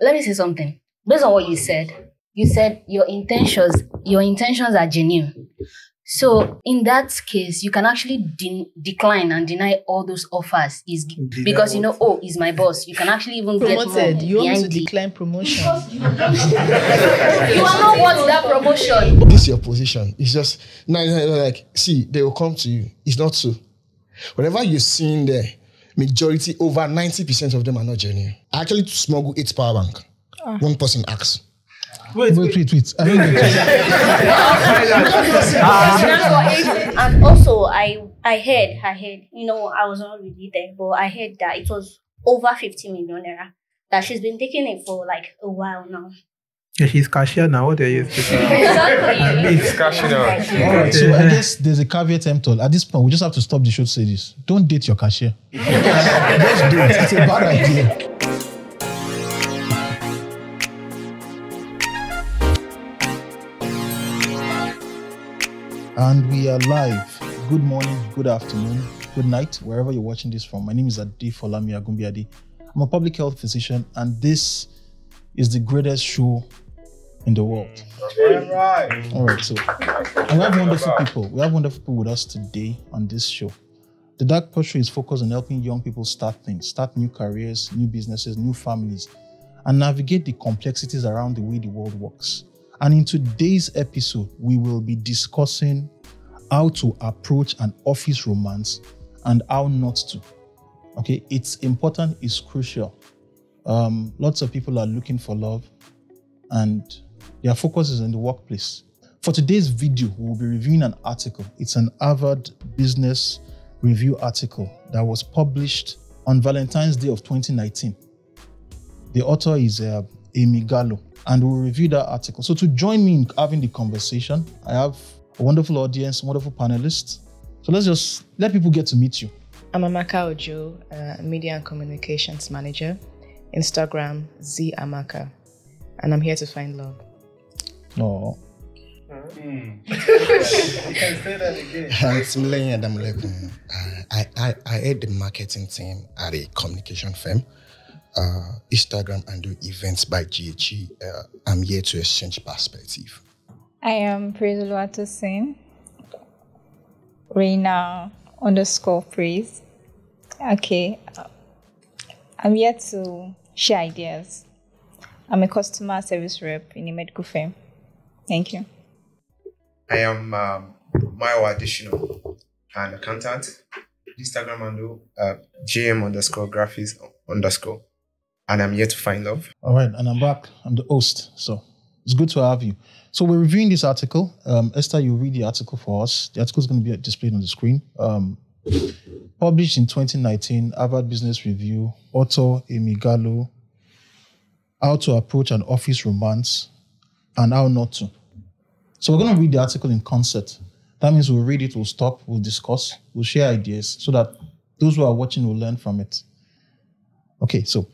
Let me say something. Based on what you said your intentions are genuine. So in that case, you can actually decline and deny all those offers. Is because he's my boss. You can actually even promoted. Get more you want behind to decline promotion. You are not worth that promotion. This is your position. It's just like, see, they will come to you. It's not so. Whatever you're seeing there, majority, over 90% of them are not genuine. I actually smuggle 8 power bank. One person asks. Wait. I don't And also, I heard, I was not really there, but I heard that it was over 50 million naira. That she's been taking it for like a while now. Yeah, she's cashier now. What are you expecting? Exactly. He's cashing out. Alright, so I guess there's a caveat emptor. At this point, we just have to stop the show to say this. Don't date your cashier. Just do it. It's a bad idea. And we are live. Good morning, good afternoon, good night, wherever you're watching this from. My name is Ade Folami Agumbiade. I'm a public health physician, and this is the greatest show in the world. Right. All right, so and we have wonderful people. We have wonderful people with us today on this show. The Darkpore show is focused on helping young people start things, start new careers, new businesses, new families, and navigate the complexities around the way the world works. And in today's episode, we will be discussing how to approach an office romance and how not to. Okay, it's important, it's crucial. Lots of people are looking for love and their focus is in the workplace. For today's video, we'll be reviewing an article. It's an Harvard Business Review article that was published on Valentine's Day of 2019. The author is Amy Gallo. And we'll review that article. So to join me in having the conversation, I have a wonderful audience, wonderful panelists. So let's just let people get to meet you. I'm Amaka Ojo, Media and Communications Manager, Instagram ZAmaka, and I'm here to find love. No. You can say that again. It's Mlenya Damulekun. I head the marketing team at a communication firm. Instagram and do events by GHE. I'm here to exchange perspective. I am Praise Singh. Reina _praise. Okay. I'm here to share ideas. I'm a customer service rep in a medical firm. Thank you. I am Mayo Additional, an accountant. Instagram handle GM_graphics_. And I'm here to find love. All right, and I'm back. I'm the host, so it's good to have you. So we're reviewing this article. Esther, you read the article for us. The article is going to be displayed on the screen. Published in 2019, Harvard Business Review, author Amy Gallo, how to approach an office romance and how not to. So we're going to read the article in concert. That means we'll read it, we'll stop, we'll discuss, we'll share ideas so that those who are watching will learn from it. Okay, so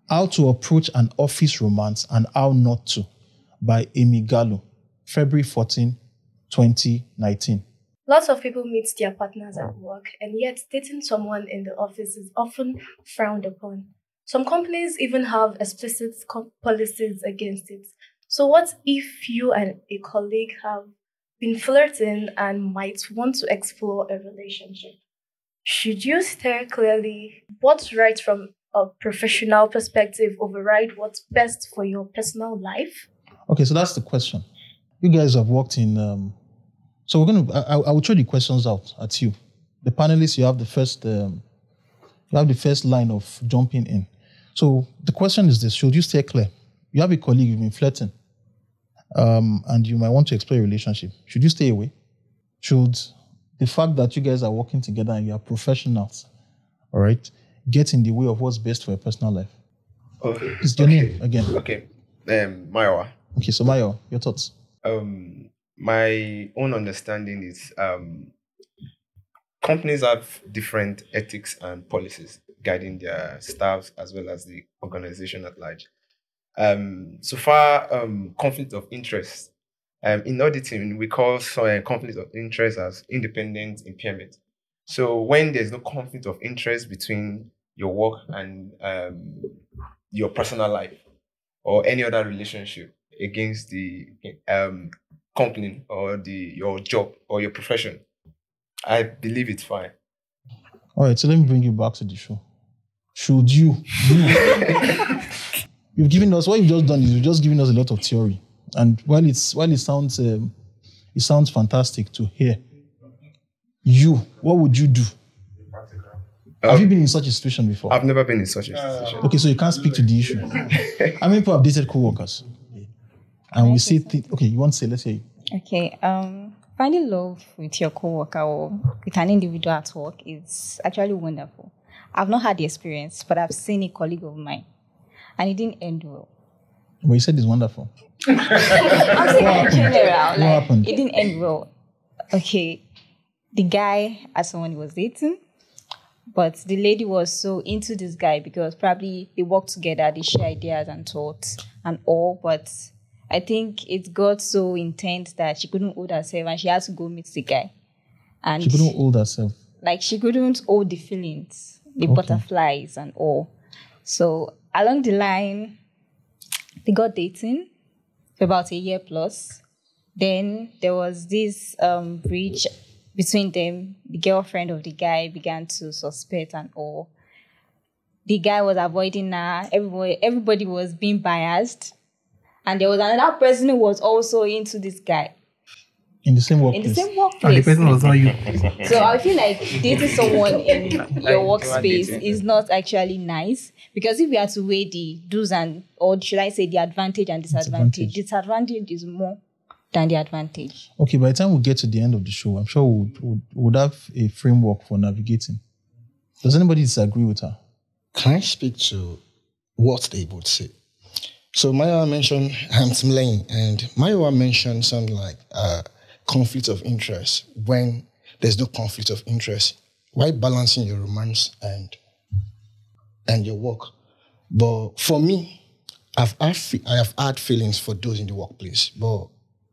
How to Approach an Office Romance and How Not to by Amy Gallo, February 14, 2019. Lots of people meet their partners at work, and yet dating someone in the office is often frowned upon. Some companies even have explicit policies against it. So what if you and a colleague have been flirting and might want to explore a relationship? Should you steer clearly? What's right from a professional perspective override what's best for your personal life? Okay, so that's the question. You guys have worked in... so we're going to... I will throw the questions out at you. The panelists, you have the first line of jumping in. So the question is this: should you stay clear? You have a colleague you've been flirting, and you might want to explore a relationship. Should you stay away? Should the fact that you guys are working together and you are professionals, all right, get in the way of what's best for your personal life? Okay. It's your name again. Okay. Mayowa. Okay, so Mayo, your thoughts? My own understanding is companies have different ethics and policies guiding their staffs as well as the organization at large. So far, conflict of interest. In auditing, we call conflict of interest as independent impairment. So when there's no conflict of interest between your work and your personal life, or any other relationship against the company or your job or your profession, I believe it's fine. All right, so let me bring you back to the show. Should you? You've given us, what you've just done is you've just given us a lot of theory. And while it sounds fantastic to hear, what would you do? Have you been in such a situation before? I've never been in such a situation. Okay, so you can't speak to the issue. How many people have dated co-workers? And we say, okay, you want to say, let's say. Okay, finding love with your co-worker or with an individual at work is actually wonderful. I've not had the experience, but I've seen a colleague of mine, and it didn't end well. But you said it's wonderful. I'm saying in general, What happened? It didn't end well. Okay, the guy as someone he was dating, but the lady was so into this guy because probably they work together, they share ideas and thoughts and all, but I think it got so intense that she couldn't hold herself and she had to go meet the guy. And She couldn't hold herself. like she couldn't hold the feelings, the butterflies and all. So along the line, they got dating for about a year plus. Then there was this breach between them. The girlfriend of the guy began to suspect and all. The guy was avoiding her. Everybody was being biased. And there was another person who was also into this guy. In the same workplace. In the same And workplace. the person was not you. So I feel like dating someone in your workspace is not actually nice, because if we are to weigh the do's or should I say the advantage and disadvantage, disadvantage is more than the advantage. Okay, by the time we get to the end of the show, I'm sure we'll have a framework for navigating. Does anybody disagree with her? Can I speak to what they both say? So Maya mentioned Hampton Lane, and Maya mentioned something like conflict of interest. When there's no conflict of interest, why balancing your romance and your work? But for me, I have had feelings for those in the workplace, but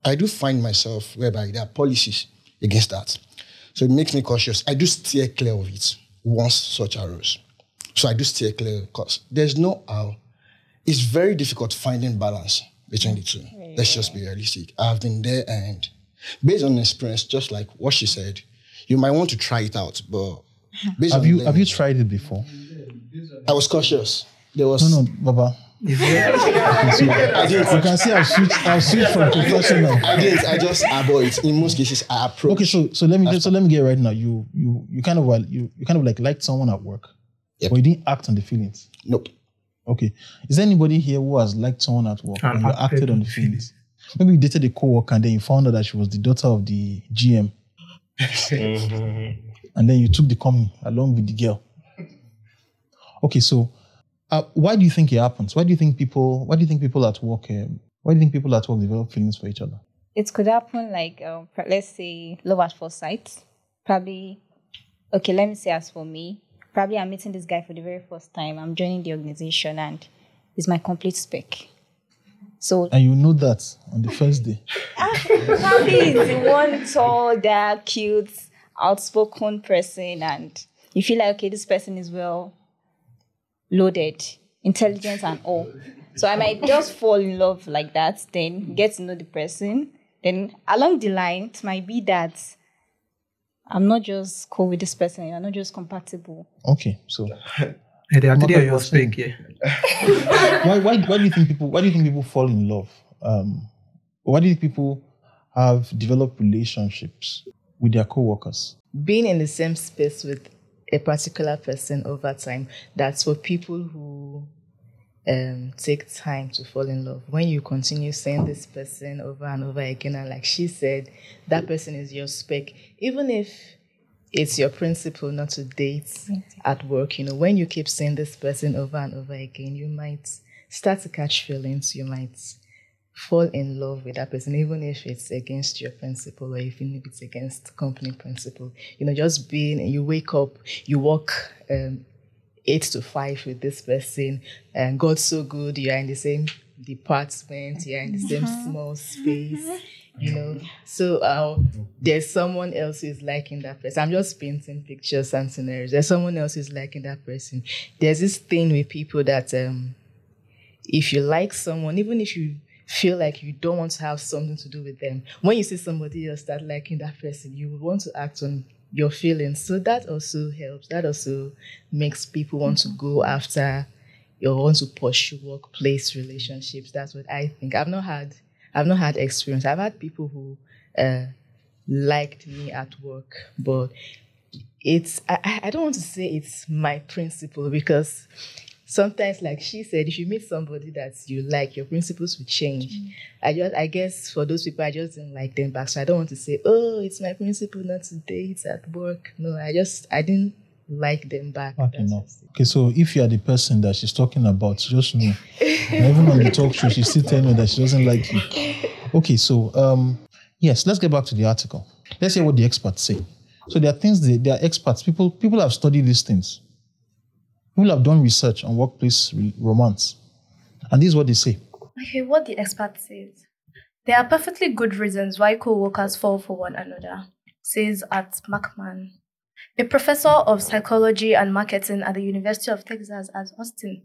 I do find myself whereby there are policies against that. So it makes me cautious. I do steer clear of it once such arose. So I do steer clear because there's no how. It's very difficult finding balance between the two. Let's just be realistic. I've been there, and based on experience, just like what she said, you might want to try it out, but based Have on you tried it before? I was cautious. There was No, Baba. I didn't. You can see I've switched from professional. I didn't. I just avoid. In most cases, I approach. Okay, so let me get right now. You kind of like liked someone at work, Yep. but you didn't act on the feelings. Nope. Okay. Is there anybody here who has liked someone at work and you acted on the feelings? Maybe you dated a co-worker and then you found out that she was the daughter of the GM. And then you took the company along with the girl. Okay, so why do you think it happens? Why do you think people at work develop feelings for each other? It could happen like, let's say, love at first sight. Probably, okay, let me say as for me, probably I'm meeting this guy for the very first time. I'm joining the organization and he's my complete spec. So, And you know that on the first day. probably he's the one tall, dark, cute, outspoken person, and you feel like, okay, this person is well loaded, intelligent and all. So I might just fall in love like that, then get to know the person. Then along the line, it might be that I'm not just cool with this person, I'm not just compatible. Okay, so They are today Maka your was saying- speak, why do you think people fall in love? Why do you think people have developed relationships with their co-workers? Being in the same space with a particular person over time, that's for people who take time to fall in love. When you continue seeing this person over and over again, and like she said, that person is your spec, even if it's your principle not to date at work, when you keep seeing this person over and over again, you might start to catch feelings, you might fall in love with that person, even if it's against your principle or even if it's against company principle. Just being, you wake up, you work 8 to 5 with this person, and God's so good, you're in the same department, you're in the same small space, So there's someone else who's liking that person. I'm just painting pictures and scenarios. There's someone else who's liking that person. There's this thing with people that if you like someone, even if you feel like you don't want to have something to do with them, when you see somebody else start liking that person, you would want to act on your feelings. So that also helps. That also makes people want to go after or want to pursue workplace relationships. That's what I think. I've not had experience. I've had people who liked me at work, but I don't want to say it's my principle, because sometimes, like she said, if you meet somebody that you like, your principles will change. I guess for those people, I just didn't like them back. So I don't want to say, oh, it's my principle not to date at work. No, I didn't like them back. Okay, no. Okay, so if you are the person that she's talking about, just know. Even on the talk show, she's still telling you that she doesn't like you. Okay, so yes, let's get back to the article. Let's hear what the experts say. So there are things, there are experts. People have studied these things. People have done research on workplace romance. And this is what they say. Okay, what the expert says. There are perfectly good reasons why co-workers fall for one another, says Art McMahon, a professor of psychology and marketing at the University of Texas at Austin.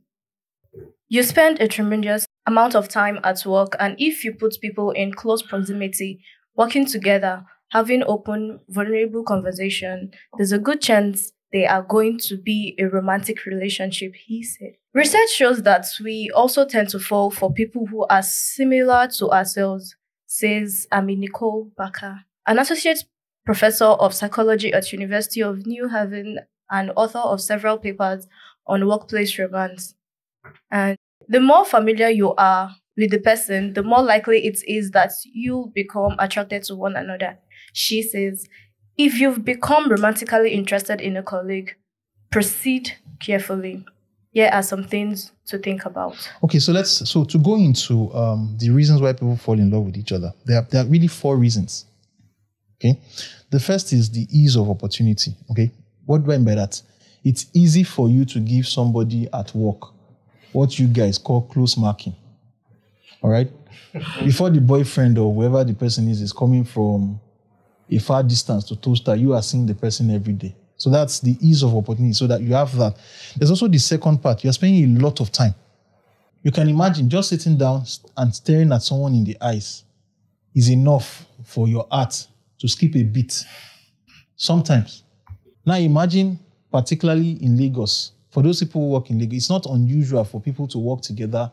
You spend a tremendous amount of time at work, and if you put people in close proximity, working together, having open, vulnerable conversation, there's a good chance they are going to be a romantic relationship, he said. Research shows that we also tend to fall for people who are similar to ourselves, says Amy Nicole Baker, an associate professor of psychology at University of New Haven and author of several papers on workplace romance. And the more familiar you are with the person, the more likely it is that you'll become attracted to one another. She says, if you've become romantically interested in a colleague, proceed carefully. Here are some things to think about. Okay, so to go into the reasons why people fall in love with each other. There are really 4 reasons. Okay, the first is the ease of opportunity. Okay, what do I mean by that? It's easy for you to give somebody at work what you guys call close marking. All right, before the boyfriend or whoever the person is coming from a far distance to toaster, you are seeing the person every day. So that's the ease of opportunity, so that you have that. There's also the second part. You're spending a lot of time. You can imagine just sitting down and staring at someone in the eyes is enough for your heart to skip a beat. Sometimes. Now imagine, particularly in Lagos, for those people who work in Lagos, it's not unusual for people to work together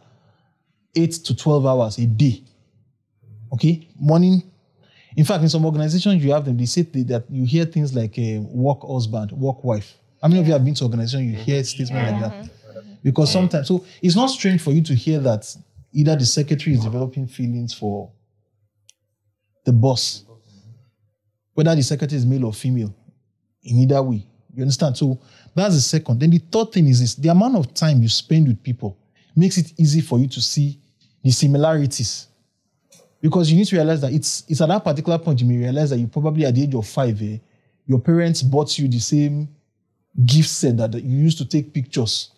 8 to 12 hours a day. Okay? Morning. In fact, in some organizations, you have them, they say that you hear things like work husband, work wife. How many of you have been to an organization, you hear a statement like that? Because sometimes, so it's not strange for you to hear that either the secretary is developing feelings for the boss, whether the secretary is male or female, in either way. You understand? So that's the second. Then the third thing is this: the amount of time you spend with people makes it easy for you to see the similarities. Because you need to realize that it's at that particular point you may realize that you probably at the age of 5, your parents bought you the same gift set that you used to take pictures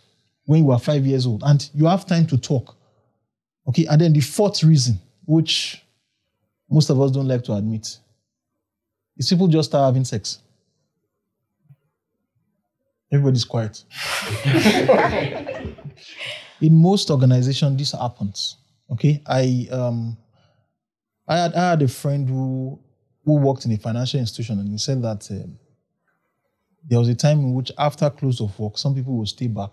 when you were 5 years old, and you have time to talk. Okay, and then the fourth reason, which most of us don't like to admit, is people just start having sex. Everybody's quiet. In most organizations, this happens. Okay, I had a friend who worked in a financial institution, and he said that there was a time in which after close of work, some people would stay back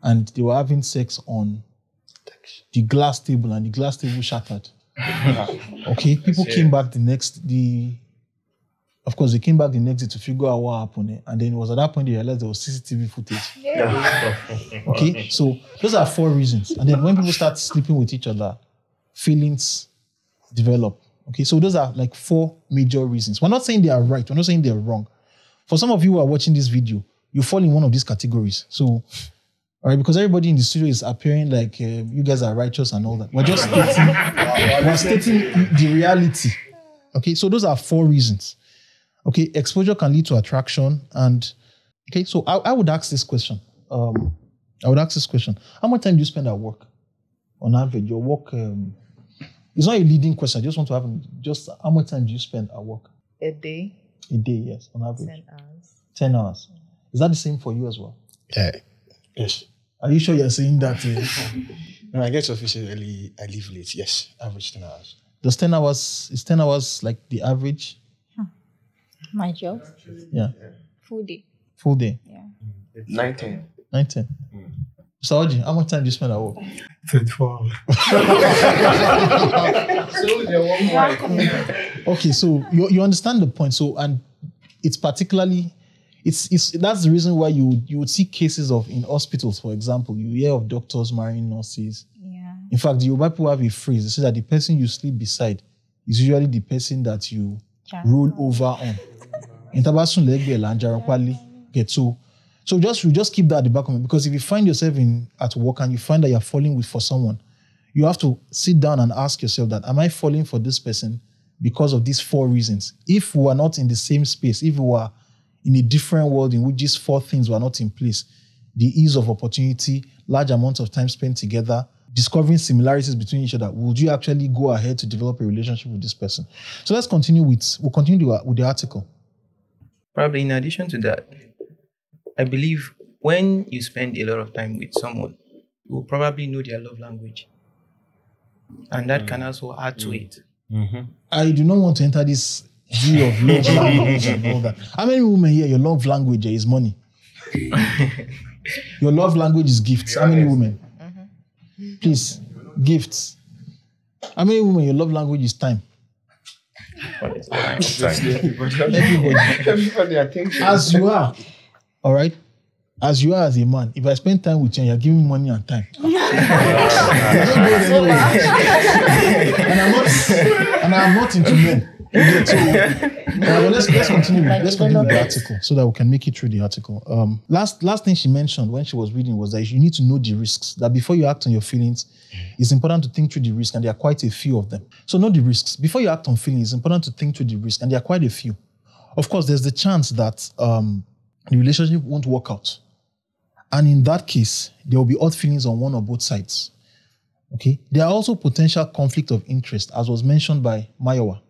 and they were having sex on the glass table, and the glass table shattered. Okay, people came back the next day to figure out what happened. And then it was at that point they realized there was CCTV footage. Okay, so those are 4 reasons. And then when people start sleeping with each other, feelings develop. Okay, so those are like 4 major reasons. We're not saying they are right. We're not saying they're wrong. For some of you who are watching this video, you fall in one of these categories. So, all right, because everybody in the studio is appearing like you guys are righteous and all that. We're just stating the reality. Okay, so those are 4 reasons. Okay, exposure can lead to attraction. And okay, so I would ask this question. How much time do you spend at work? On average, your work, it's not a leading question. I just want to have just how much time do you spend at work? A day. A day, yes, on average. 10 hours. 10 hours. Is that the same for you as well? Yeah. Yes. Are you sure you're saying that? When I get to office early, I leave late. Yes, average 10 hours. Does 10 hours, is 10 hours like the average? My job, Yeah. full day. Full day? Yeah. 19. 19. So, Oji, how much time do you spend at work? 24 hours. Okay, so you understand the point. So, and it's particularly, it's that's the reason why you would see cases of, in hospitals, for example, you hear of doctors marrying nurses. Yeah. In fact, the Yoruba people have a phrase. They say that the person you sleep beside is usually the person that you roll over on. Get so you just keep that at the back of it, because if you find yourself at work and you find that you're falling for someone, you have to sit down and ask yourself that, am I falling for this person because of these 4 reasons? If we are not in the same space, if we are in a different world in which these 4 things were not in place, the ease of opportunity, large amounts of time spent together, discovering similarities between each other, would you actually go ahead to develop a relationship with this person? So we'll continue with the article. Probably in addition to that, I believe when you spend a lot of time with someone, you will probably know their love language. And that can also add to it. I do not want to enter this view of love language and all that. How many women here, your love language is money? Your love language is gifts. How many women? Please, gifts. How many women, your love language is time? Everybody, I think. As you are, all right? As you are as a man, if I spend time with you and you're giving me money and time, and I'm not into men. Let's continue with the article so that we can make it through the article. Last thing she mentioned when she was reading was that you need to know the risks. That before you act on your feelings, it's important to think through the risk, and there are quite a few of them. So know the risks. Before you act on feelings, it's important to think through the risk, and there are quite a few. Of course, there's the chance that the relationship won't work out. And in that case, there will be odd feelings on one or both sides. Okay? There are also potential conflict of interest, as was mentioned by Mayowa.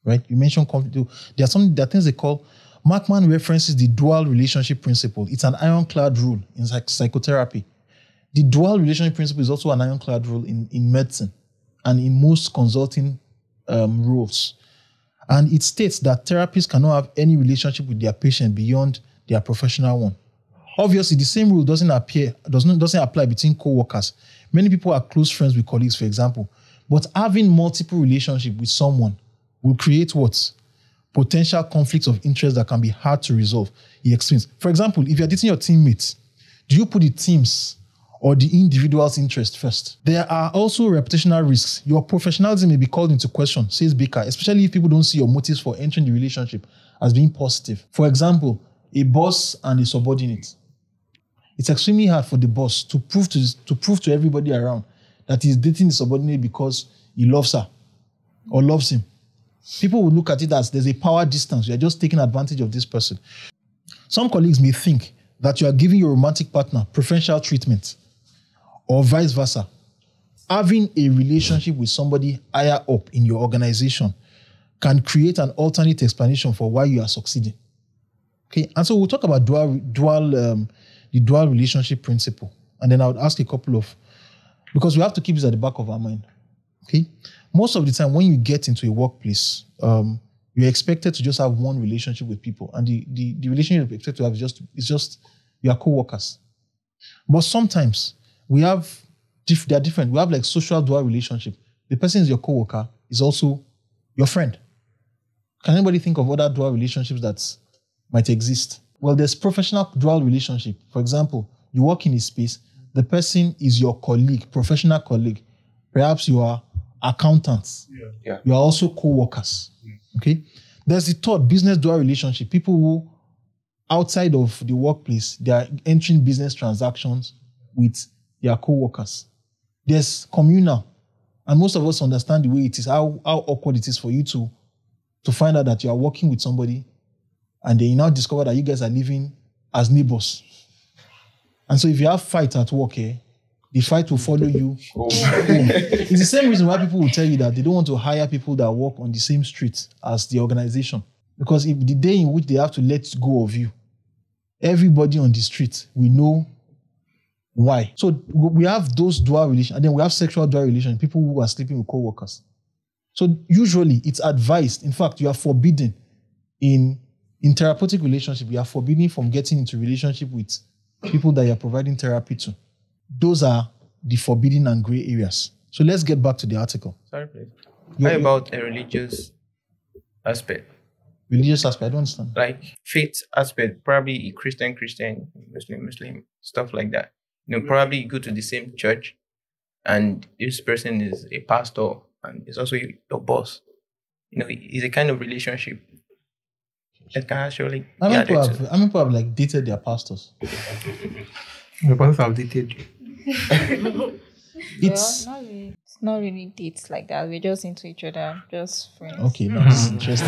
Right? You mentioned conflict. There are things they call, Markman references the dual relationship principle. It's an ironclad rule in psychotherapy. The dual relationship principle is also an ironclad rule in medicine and in most consulting roles. And it states that therapists cannot have any relationship with their patient beyond their professional one. Obviously, the same rule doesn't apply between co-workers. Many people are close friends with colleagues, for example. But having multiple relationships with someone will create what? Potential conflicts of interest that can be hard to resolve. He explains. For example, if you're dating your teammates, do you put the team's or the individual's interest first? There are also reputational risks. Your professionalism may be called into question, says Baker, especially if people don't see your motives for entering the relationship as being positive. For example, a boss and a subordinate. It's extremely hard for the boss to prove to everybody around that he's dating the subordinate because he loves her or loves him. People will look at it as there's a power distance. You're just taking advantage of this person. Some colleagues may think that you are giving your romantic partner preferential treatment or vice versa. Having a relationship with somebody higher up in your organization can create an alternate explanation for why you are succeeding. Okay, and so we'll talk about the dual relationship principle. And then I would ask a couple of, because we have to keep this at the back of our mind. Okay? Most of the time when you get into a workplace, you're expected to just have one relationship with people. And the relationship you're expected to have is just you are co-workers. But sometimes they are different. We have like social dual relationship. The person is your co-worker, is also your friend. Can anybody think of other dual relationships that might exist? Well, there's professional dual relationship. For example, you work in a space, the person is your colleague, professional colleague. Perhaps you are accountants. Yeah. You are also co-workers. Okay? There's the third, business dual relationship. People who, outside of the workplace, they are entering business transactions with their co-workers. There's communal. And most of us understand the way it is, how awkward it is for you to find out that you are working with somebody and then you now discover that you guys are living as neighbors. And so if you have fight at work, the fight will follow you. It's the same reason why people will tell you that they don't want to hire people that work on the same street as the organization. Because if the day in which they have to let go of you, everybody on the street will know Why? So we have those dual relations, and then we have sexual dual relations, people who are sleeping with co-workers. So usually it's advised, in fact, you are forbidden in therapeutic relationship, you are forbidden from getting into relationship with people that you are providing therapy to. Those are the forbidden and gray areas. So let's get back to the article. Sorry, please. How about a religious aspect? Religious aspect, I don't understand. Like faith aspect, probably a Christian, Muslim, stuff like that. Probably you go to the same church and this person is a pastor and is also your boss. It's a kind of relationship that can actually. How many people have like dated their pastors? The pastors have dated you. It's not really dates like that. We're just into each other, just friends. Okay, that's interesting.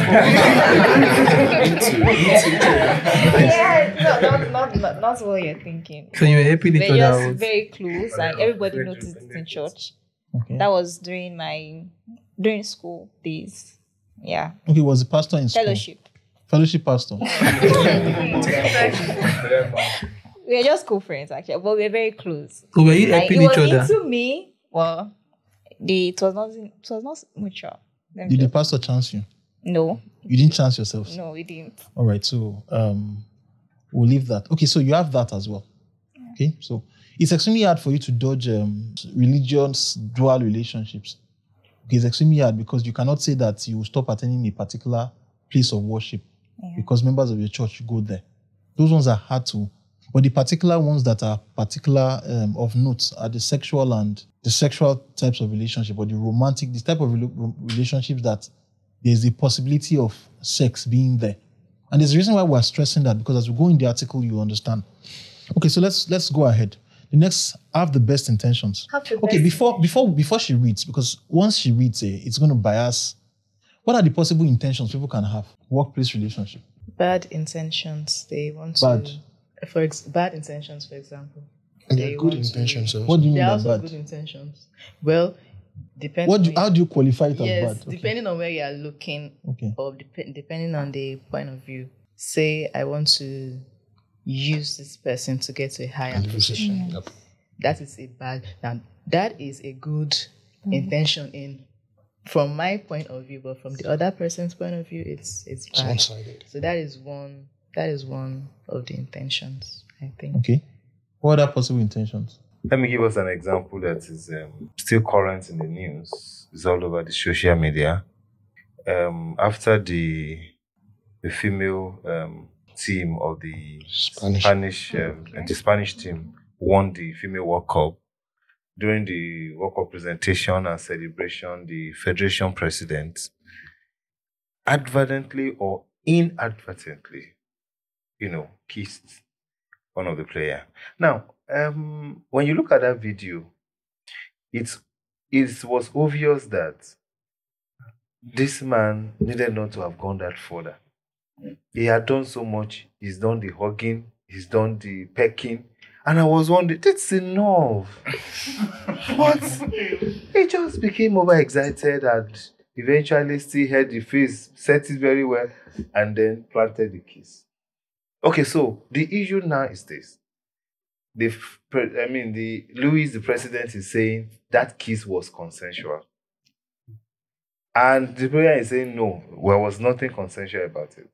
Not what you're thinking. So you're helping each We're other just out. very close, and everybody noticed it in church. Okay. That was during school days. Yeah. Okay, was the pastor in school? Fellowship pastor. We're just cool friends, actually, but we're very close. So were you helping each other? Into me, well, it was not mutual. Did the pastor chance you? No. You didn't chance yourselves? No, we didn't. All right, so we'll leave that. Okay, so you have that as well. Yeah. Okay, so it's extremely hard for you to dodge religious dual relationships. Okay, it's extremely hard because you cannot say that you will stop attending a particular place of worship because members of your church go there. Those ones are hard to. But the particular ones that are particular of note are the sexual types of relationship, or the romantic, this type of relationships that there's a possibility of sex being there. And there's a reason why we're stressing that, because as we go in the article, you understand. Okay, so let's go ahead. The next, have the best intentions. Okay, before she reads, because once she reads it's going to bias. What are the possible intentions people can have? Workplace relationship. Bad intentions. They want bad. Bad intentions, for example. And they're good intentions. What do you mean They're by also bad? good intentions. Well, depends. How do you qualify it as yes, bad? Okay. Depending on where you are looking, or depending on the point of view. Say, I want to use this person to get to a higher position. Yep. That is a bad. Now, that is a good intention from my point of view, but from the other person's point of view, it's bad. One-sided. So that is one of the intentions, I think. Okay. What are possible intentions? Let me give us an example that is still current in the news. It's all over the social media. After the female team of the Spanish team won the female World Cup, during the World Cup presentation and celebration, the Federation president advertently or inadvertently, kissed one of the players. Now, when you look at that video, it was obvious that this man needed not to have gone that further. He had done so much. He's done the hugging. He's done the pecking. And I was wondering, that's enough. But he just became overexcited and eventually still had the face, set it very well, and then planted the kiss. Okay, so the issue now is this. Louis, the president, is saying that kiss was consensual. And the player is saying no, there was nothing consensual about it.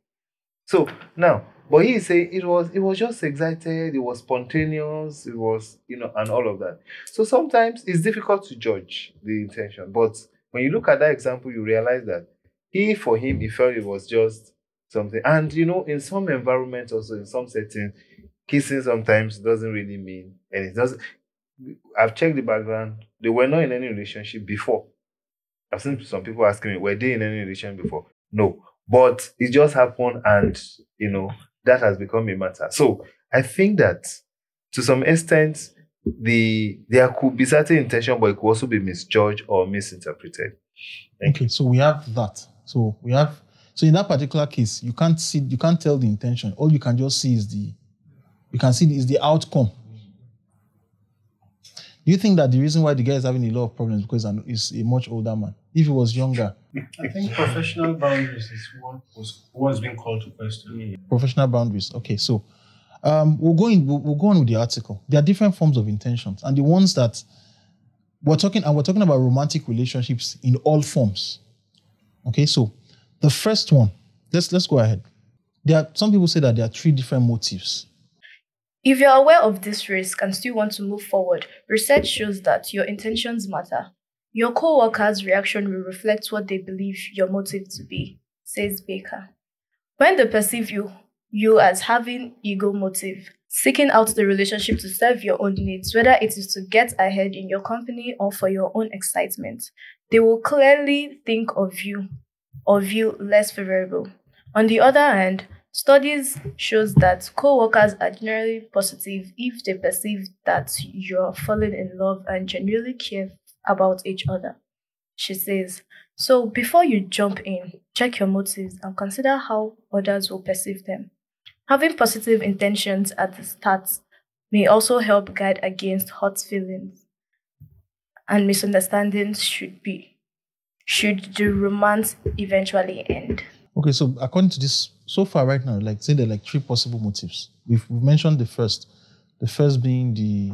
So now, but he is saying it was just excited, it was spontaneous, it was, and all of that. So sometimes it's difficult to judge the intention. But when you look at that example, you realize that for him, he felt it was just something. And in some environments also, in some settings, kissing sometimes doesn't really mean, and it doesn't. I've checked the background. They were not in any relationship before. I've seen some people asking me, were they in any relationship before? No. But it just happened, and that has become a matter. So I think that to some extent, there could be certain intention, but it could also be misjudged or misinterpreted. Okay, so we have that. So in that particular case, you can't tell the intention. All you can just see is the outcome. Do you think that the reason why the guy is having a lot of problems because he's a much older man? If he was younger, I think professional boundaries is what's being called to question. Professional boundaries. Okay, so We'll go on with the article. There are different forms of intentions, and the ones that we're talking about romantic relationships in all forms. Okay, so the first one, let's go ahead. Some people say that there are 3 different motives. If you're aware of this risk and still want to move forward, research shows that your intentions matter. Your co-worker's reaction will reflect what they believe your motive to be, says Baker. When they perceive you as having ego motive, seeking out the relationship to serve your own needs, whether it is to get ahead in your company or for your own excitement, they will clearly think of you less favorable. On the other hand, studies shows that co-workers are generally positive if they perceive that you're falling in love and genuinely care about each other. She says, so before you jump in, check your motives and consider how others will perceive them. Having positive intentions at the start may also help guide against hurt feelings and misunderstandings should the romance eventually end. Okay, so according to this, so far right now, like say there are like 3 possible motives. We've mentioned the first being the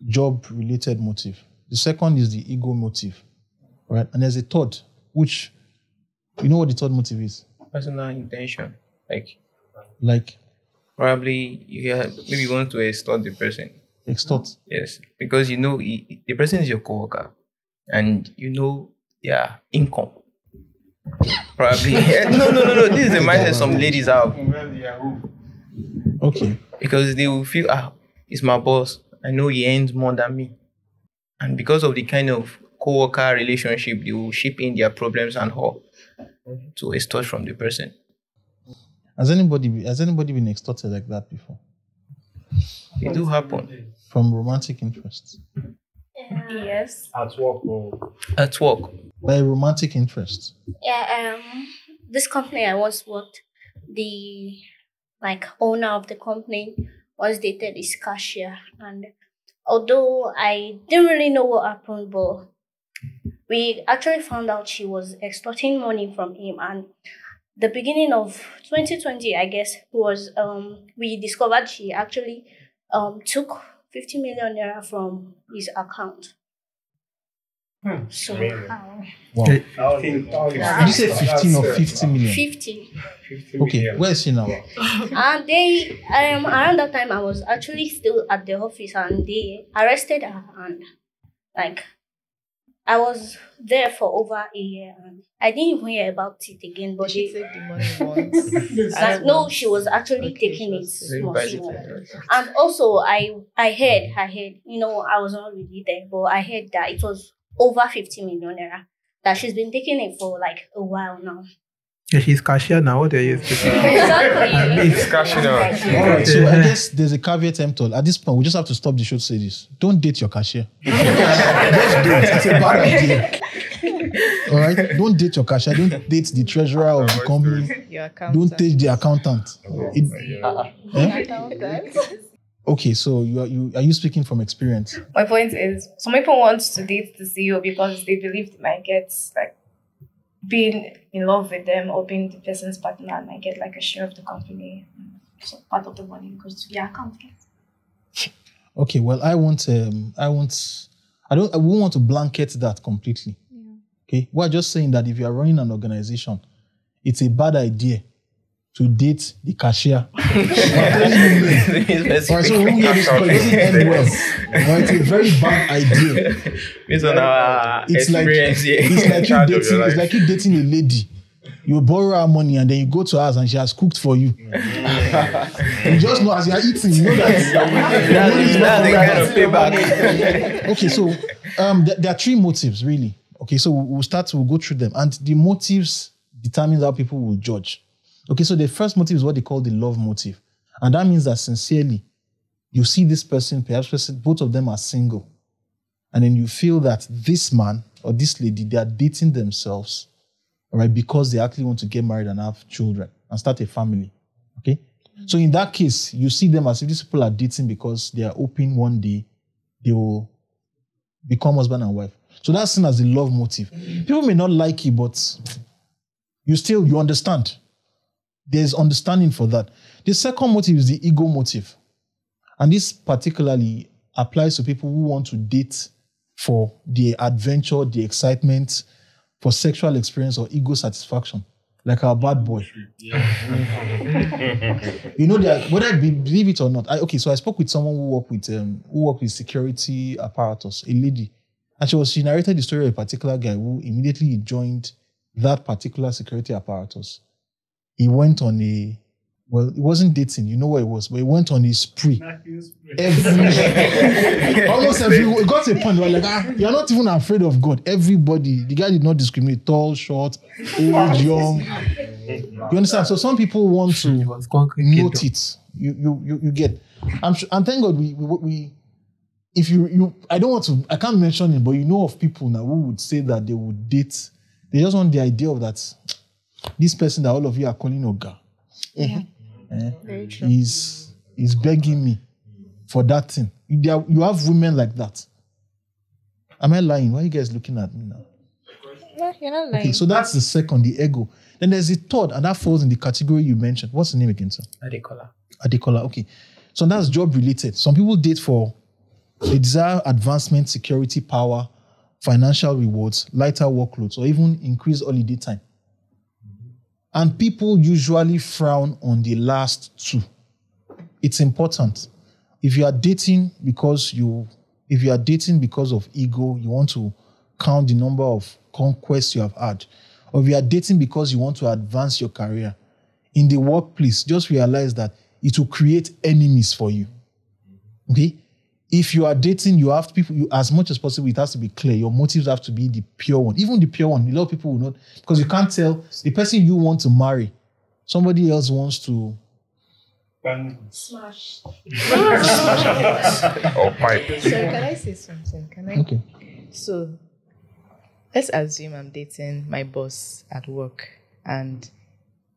job-related motive. The second is the ego motive, right? And there's a third, which, you know what the third motive is? Personal intention. Like probably maybe you want to extort the person. Extort? Yes, because you know the person is your co-worker and you know their income. Probably. No. This is the mindset some ladies have. Okay. Because they will feel, it's my boss. I know he earns more than me. And because of the kind of co-worker relationship, they will ship in their problems and all to extort from the person. Has anybody been extorted like that before? It do happen. From romantic interests? Yes. At work. At work. By romantic interest? Yeah, this company I once worked, the owner of the company was dated his cashier, and although I didn't really know what happened, but we actually found out she was extorting money from him. And the beginning of 2020, I guess, we discovered she actually took 50 million naira from his account. So, wow. Did you say 15 or 50 million? 50. Okay, where is she now? And they, around that time, I was actually still at the office, and they arrested her, and I was there for over a year, and I didn't even hear about it again. But Did she take the money once? No, she was actually taking it small. And also, I heard, I was not really there, but I heard that it was over 50 million naira, that she's been taking it for a while now. Yeah, she's cashier now. What are you speaking? Exactly. It's cashing out. All right, so I guess there's a caveat emptor. At this point, we just have to stop the show to say this. Don't date your cashier. Just don't. It's a bad idea. All right? Don't date your cashier. Don't date the treasurer of the company. Your accountant. Don't date the accountant. Okay, so are you speaking from experience? My point is, some people want to date the CEO because they believe they might get being in love with them or being the person's partner and might get a share of the company. So part of the money goes to their account. Okay, well, I won't want to blanket that completely. Yeah. Okay, we're just saying that if you are running an organization, it's a bad idea to date the cashier. Alright, so when we hear this call, it doesn't end well. It's a very bad idea. Based on our experience here. It's like you dating a lady. You borrow her money and then you go to her house and she has cooked for you. You just know as you are eating, you know that. That's the kind of payback. Okay, so there are 3 motives really. Okay, so we'll go through them, and the motives determines how people will judge. Okay, so the first motive is what they call the love motive. And that means that sincerely, you see this person, perhaps both of them are single. And then you feel that this man or this lady, they are dating themselves, all right, because they actually want to get married and have children and start a family. Okay? So in that case, you see them as if these people are dating because they are hoping one day they will become husband and wife. So that's seen as the love motive. People may not like it, but you understand. There's understanding for that. The second motive is the ego motive. And this particularly applies to people who want to date for the adventure, the excitement, for sexual experience or ego satisfaction, like our bad boy. You know that whether I believe it or not. So I spoke with someone who worked with security apparatus, a lady, and she narrated the story of a particular guy who immediately joined that particular security apparatus. He went on it wasn't dating, you know what it was, but he went on a spree. Almost everyone. It got to a point where you're not even afraid of God. Everybody, the guy did not discriminate, tall, short, old, young. You understand? So some people want to note it. You get. And thank God we if you I can't mention it, but you know of people now who would say that they would date. They just want the idea of that this person that all of you are calling Oga. Yeah. Very true. Is begging me for that thing. You have women like that. Am I lying? Why are you guys looking at me now? No, you're not lying. Okay, so that's the second, the ego. Then there's the third, and that falls in the category you mentioned. What's the name again, sir? Adekola. Okay. So that's job related. Some people date for they desire advancement, security, power, financial rewards, lighter workloads, or even increased holiday time. And people usually frown on the last two. It's important. If you are dating because of ego, you want to count the number of conquests you have had, or if you are dating because you want to advance your career, in the workplace, just realize that it will create enemies for you. Okay? If you are dating, you have people, as much as possible, it has to be clear. Your motives have to be the pure one. Even the pure one, a lot of people will not, because you can't tell the person you want to marry, somebody else wants to Smash. Or pipe. So can I say something? Okay. So let's assume I'm dating my boss at work, and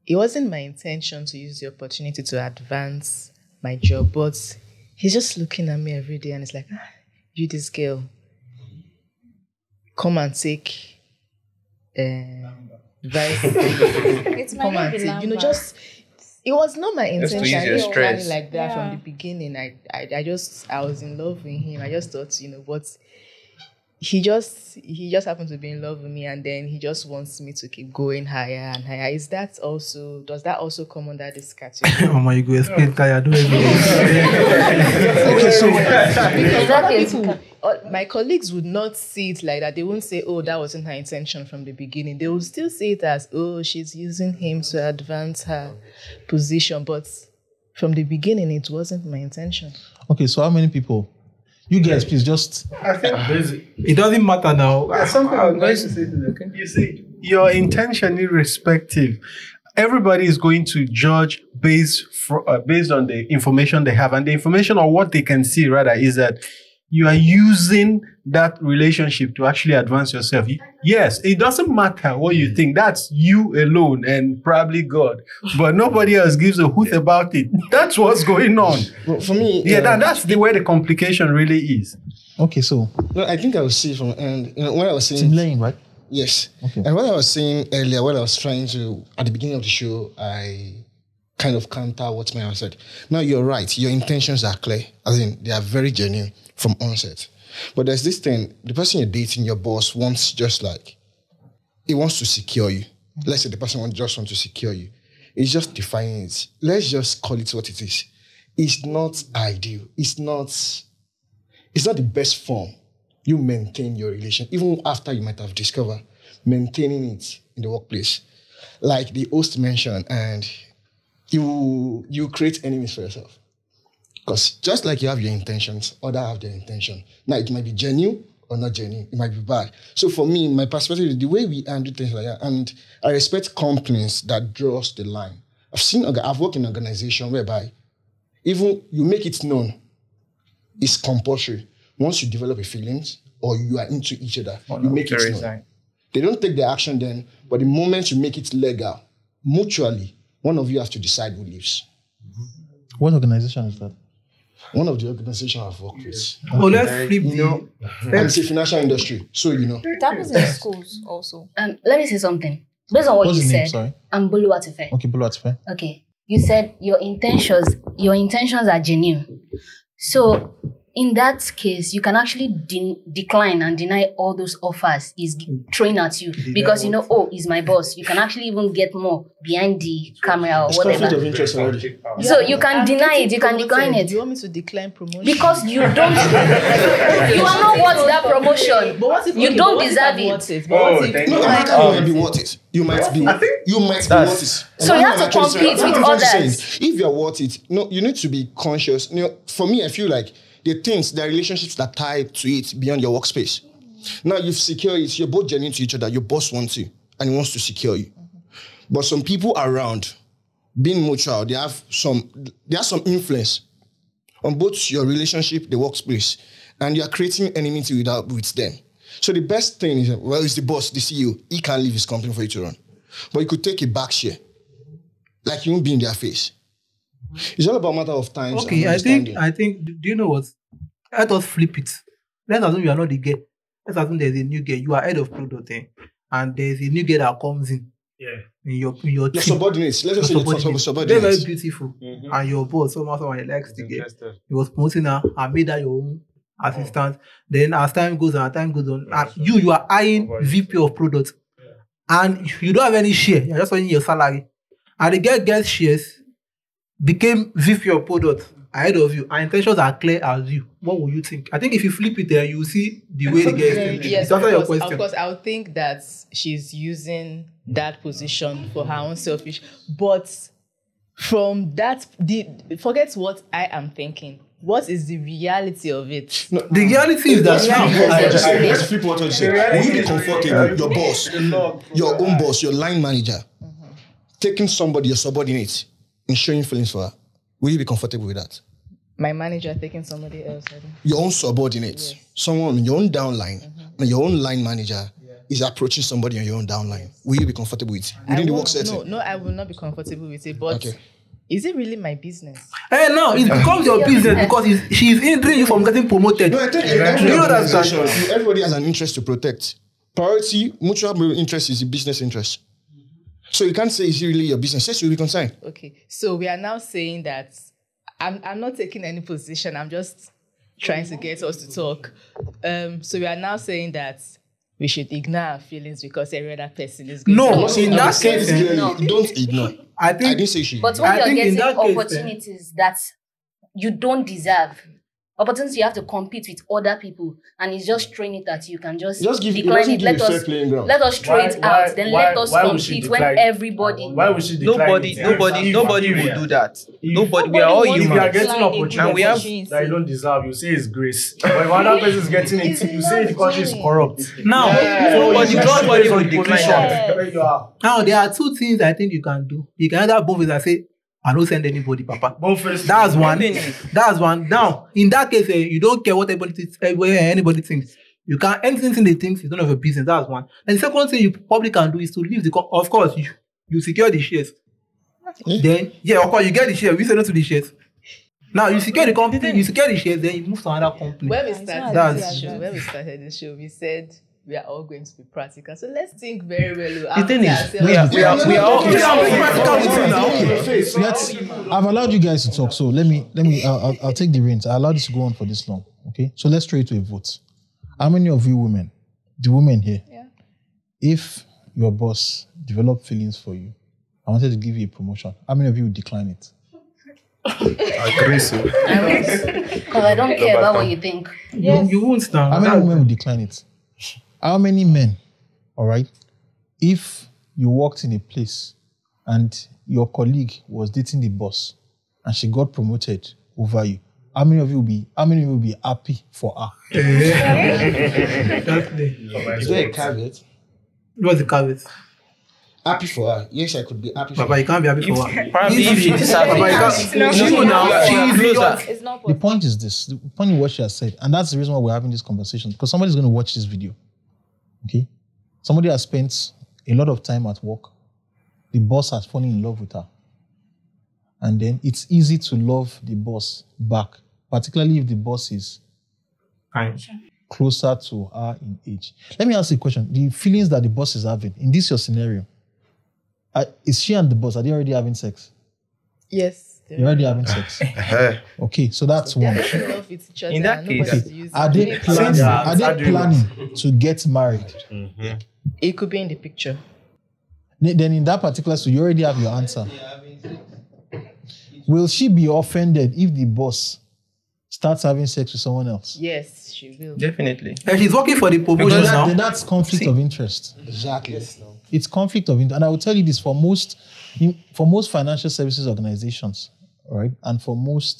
it wasn't my intention to use the opportunity to advance my job, but he's just looking at me every day and it's like, you, this girl, come and take advice. Come and take, just, it was not my intention. Just to use your I didn't stress. plan it like that from the beginning. I was in love with him. I just thought, but he just happened to be in love with me, and then he just wants me to keep going higher and higher. Does that also come under this category? Oh my, you go explain Kaya, do it. Okay, so Exactly. my colleagues would not see it like that. They won't say, oh, that wasn't her intention from the beginning. They will still see it as, oh, she's using him to advance her position. But from the beginning, it wasn't my intention. Okay, so how many people? You guys, please just... I think it doesn't matter now. Something I'm going to say to them. Okay? You see, your intention irrespective. Everybody is going to judge based on the information they have, and the information or what they can see rather is that you are using that relationship to actually advance yourself. Yes, it doesn't matter what you think. That's you alone and probably God. But nobody else gives a hoot about it. That's what's going on. Well, for me... that's the way the complication really is. Okay, so... No, I think I will see from... And what I was saying... Team Lane, right? Yes. Okay. And what I was saying earlier, what I was trying to... At the beginning of the show, I kind of counter what Maya said. Now, you're right. Your intentions are clear. As in, they are very genuine from onset. But there's this thing, the person you're dating, your boss, wants just like, he wants to secure you. Let's say the person just wants to secure you. He's just defining it. Let's just call it what it is. It's not ideal. It's not the best form. You maintain your relation, even after you might have discovered maintaining it in the workplace. Like the host mentioned, and you create enemies for yourself. Because just like you have your intentions, others have their intention. Now, it might be genuine or not genuine. It might be bad. So for me, my perspective, the way we handle things like that, and I respect companies that draws the line. I've worked in an organization whereby even you make it known, it's compulsory. Once you develop a feelings or you are into each other, you make it known. They don't take the action then, but the moment you make it legal, mutually, one of you has to decide who leaves. What organization is that? One of the organizations I've worked with. Oh, let's flip the... And it's a financial industry, so It happens in schools also. Let me say something. Based on what What's you the name? said, Sorry. I'm Buluwatife. Okay, Buluwatife. Okay. you said your intentions are genuine. So in that case, you can actually decline and deny all those offers he's throwing at you because you know, oh, he's my boss. You can actually even get more behind the camera or It's whatever. conflict of interest already. So you can deny it, you can decline it. Do you want me to decline promotion? Because you don't, you are not worth that promotion. But what if you don't deserve it. No, you might be worth it. You might be worth it. So you have to compete with others. If you're worth it, no, you need to be conscious. You know, for me, I feel like the relationships that tie to it beyond your workspace. Now you've secured it, you're both genuine to each other, your boss wants you and he wants to secure you. But some people around, being mutual, they have some influence on both your relationship, the workspace, and you're creating enmity with them. So the best thing is, well, it's the boss, the CEO, he can't leave his company for you to run. But you could take a back share. Like you won't be in their face. It's all about matter of time. Okay, I think, do you know what? Let us flip it. Let's assume you are not the girl. Let's assume there's a new girl. You are head of product, and there's a new girl that comes in. Yeah. In your Your team. subordinates. Let's just say your subordinates. They're very beautiful. And your boss, someone likes the girl. He was promoting her and made her your own assistant. Then as time goes on, and you are eyeing VP of product. And you don't have any share. You're just earning your salary. And the girl gets shares, became VP of product ahead of you. Our intentions are clear as you. What will you think? I think if you flip it there, you will see the way the girl is thinking. Yes, To answer your question. Of course, I would think that she's using that position for her own selfish. But from that, forget what I am thinking. What is the reality of it? No, the reality is that let's flip what you say. Will you be comfortable, your boss, your own boss, your line manager, taking somebody, your subordinate, and showing feelings for her? Will you be comfortable with that? My manager taking somebody else. Your own subordinate, someone in your own downline, and your own line manager is approaching somebody on your own downline. Will you be comfortable with it within the work setting? No, I will not be comfortable with it. But is it really my business? Hey, no, it becomes your business because she's hindering you from getting promoted. No, I think in every organization, everybody has an interest to protect. Priority, mutual interest is a business interest. So you can't say it's really your business. Yes, you'll be concerned. Okay, so we are now saying that I'm not taking any position. I'm just trying to get us to talk. So we are now saying that we should ignore our feelings because every other person is going to... In that case, don't ignore. I didn't say she. But when you're getting opportunities that you don't deserve, opportunities you have to compete with other people, and it's just throwing it at you can just decline it. Let us throw it out. Then let us compete when everybody. Why would she decline nobody will do that. Nobody. We are all human. If you are getting opportunities and we have that you don't deserve, you say it's grace. But if another person is getting it, you say the country is corrupt. Now, nobody will decline that. Now there are two things I think you can do. You can either both and say, I don't send anybody, Papa. That's one. Now, in that case, you don't care what anybody thinks. You can't, anything they think is none of your business. That's one. And the second thing you probably can do is to leave of course, you secure the shares. Then, of course, you get the shares. We say no to the shares. Now, you secure the company, you secure the shares, then you move to another company. When we started this show, we said we are all going to be practical. So let's think very well. The thing is, we are all practical. I've allowed you guys to talk, so let me. I'll take the reins. I allowed this to go on for this long. Okay, so let's straight to a vote. How many of you women, the women here, if your boss developed feelings for you, I wanted to give you a promotion, how many of you would decline it? Aggressive. Because I don't care about what you think. You won't stand. How many women would decline it? How many men, all right, if you walked in a place and your colleague was dating the boss and she got promoted over you, how many of you will be happy for her? Is there a caveat? What's the caveat? Happy for her. Yes, I could be happy for her. But you can't be happy for her. Probably if she deserves it. The point is this. The point is what she has said. And that's the reason why we're having this conversation. Because somebody's going to watch this video. Okay? Somebody has spent a lot of time at work. The boss has fallen in love with her. And then it's easy to love the boss back, particularly if the boss is closer to her in age. Let me ask you a question. The feelings that the boss is having, in this your scenario, is she and the boss, are they already having sex? Yes. You're already having sex. Okay, so that's one. They're in love with each other. In that and case, nobody's using Are they it. planning? Are they planning to get married? It could be in the picture. Then in that particular, so you already have your answer. Will she be offended if the boss starts having sex with someone else? Yes, she will. Definitely. And she's working for the promotion now. Then that's conflict of interest. Exactly. It's conflict of interest. And I will tell you this, for most financial services organizations, right, and for most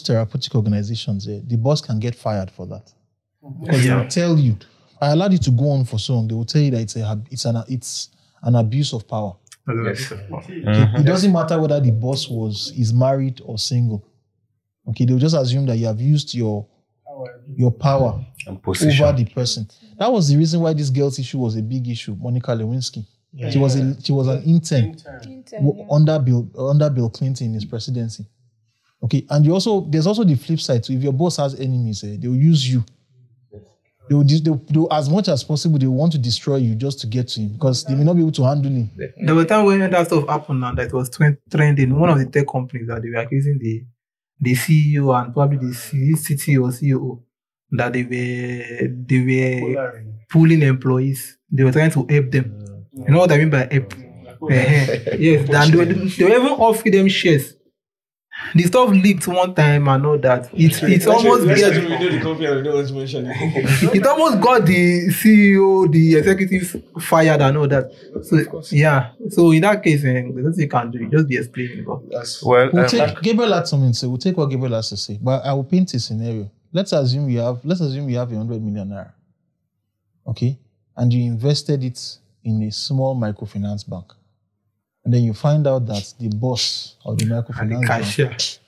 therapeutic organizations, the boss can get fired for that. Because they will tell you, I allowed you to go on for so long. They will tell you that it's an abuse of power. Yes. It doesn't matter whether the boss is married or single. Okay, they'll just assume that you have used your power And position. over the person. That was the reason why this girl's issue was a big issue. Monica Lewinsky. She was an intern under Bill Clinton in his presidency. Okay, and there's also the flip side. So if your boss has enemies, they'll use you. They'll as much as possible, they want to destroy you just to get to him because they may not be able to handle him. There was a time when that stuff happened and that was trending. One of the tech companies that they were accusing the CEO and probably the CTO or CEO that they were pulling employees. They were trying to help them. You know what I mean by help? Yes, and they were even offering them shares. The stuff leaked one time and all that. It's almost it almost got the CEO, the executives fired and all that. So yeah. So in that case, there's nothing you can do. You just be explaining about. We'll take Gabriel had something to say. We'll take what Gabriel has to say. But I will paint a scenario. Let's assume you have 100 million naira. Okay? And you invested it in a small microfinance bank. And then you find out that the boss of the microfinance bank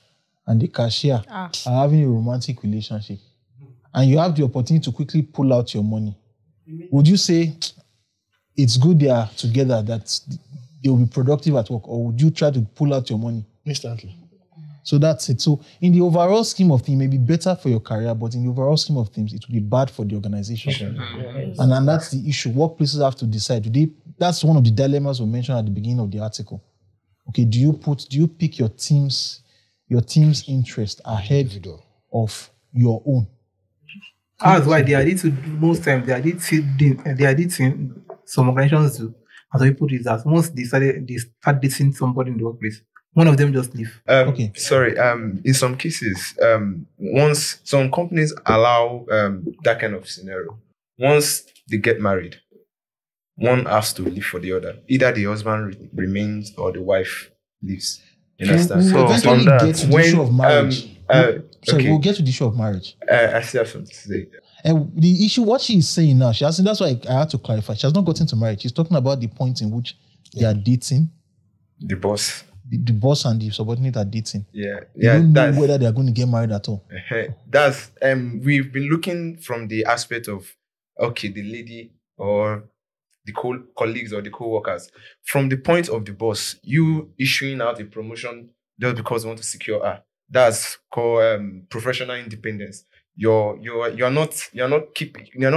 and the cashier are having a romantic relationship. And you have the opportunity to quickly pull out your money. Would you say it's good they are together, that they will be productive at work, or would you try to pull out your money? Instantly. So that's it. So in the overall scheme of things, it may be better for your career, but in the overall scheme of things, it will be bad for the organization. And that's the issue. Workplaces have to decide. That's one of the dilemmas we mentioned at the beginning of the article. Okay, do you pick your team's interest ahead of your own? That's why they are most times they are dating some organizations do. As we put it, that once they start dating somebody in the workplace, one of them just leave. Okay. Sorry. In some cases, once some companies allow that kind of scenario, once they get married, one has to leave for the other. Either the husband remains or the wife leaves. You understand? We'll eventually get to the issue of marriage. Okay. We'll get to the issue of marriage. I still have something to say. And the issue, what she is saying now, that's why I had to clarify. She has not gotten to marriage. She's talking about the point in which they are dating. The boss. The boss and the subordinate are dating. Yeah. They don't know whether they are going to get married at all. That's we've been looking from the aspect of the lady or the colleagues or the co-workers. From the point of the boss, you issuing out a promotion just because you want to secure her. That's called professional independence. You're not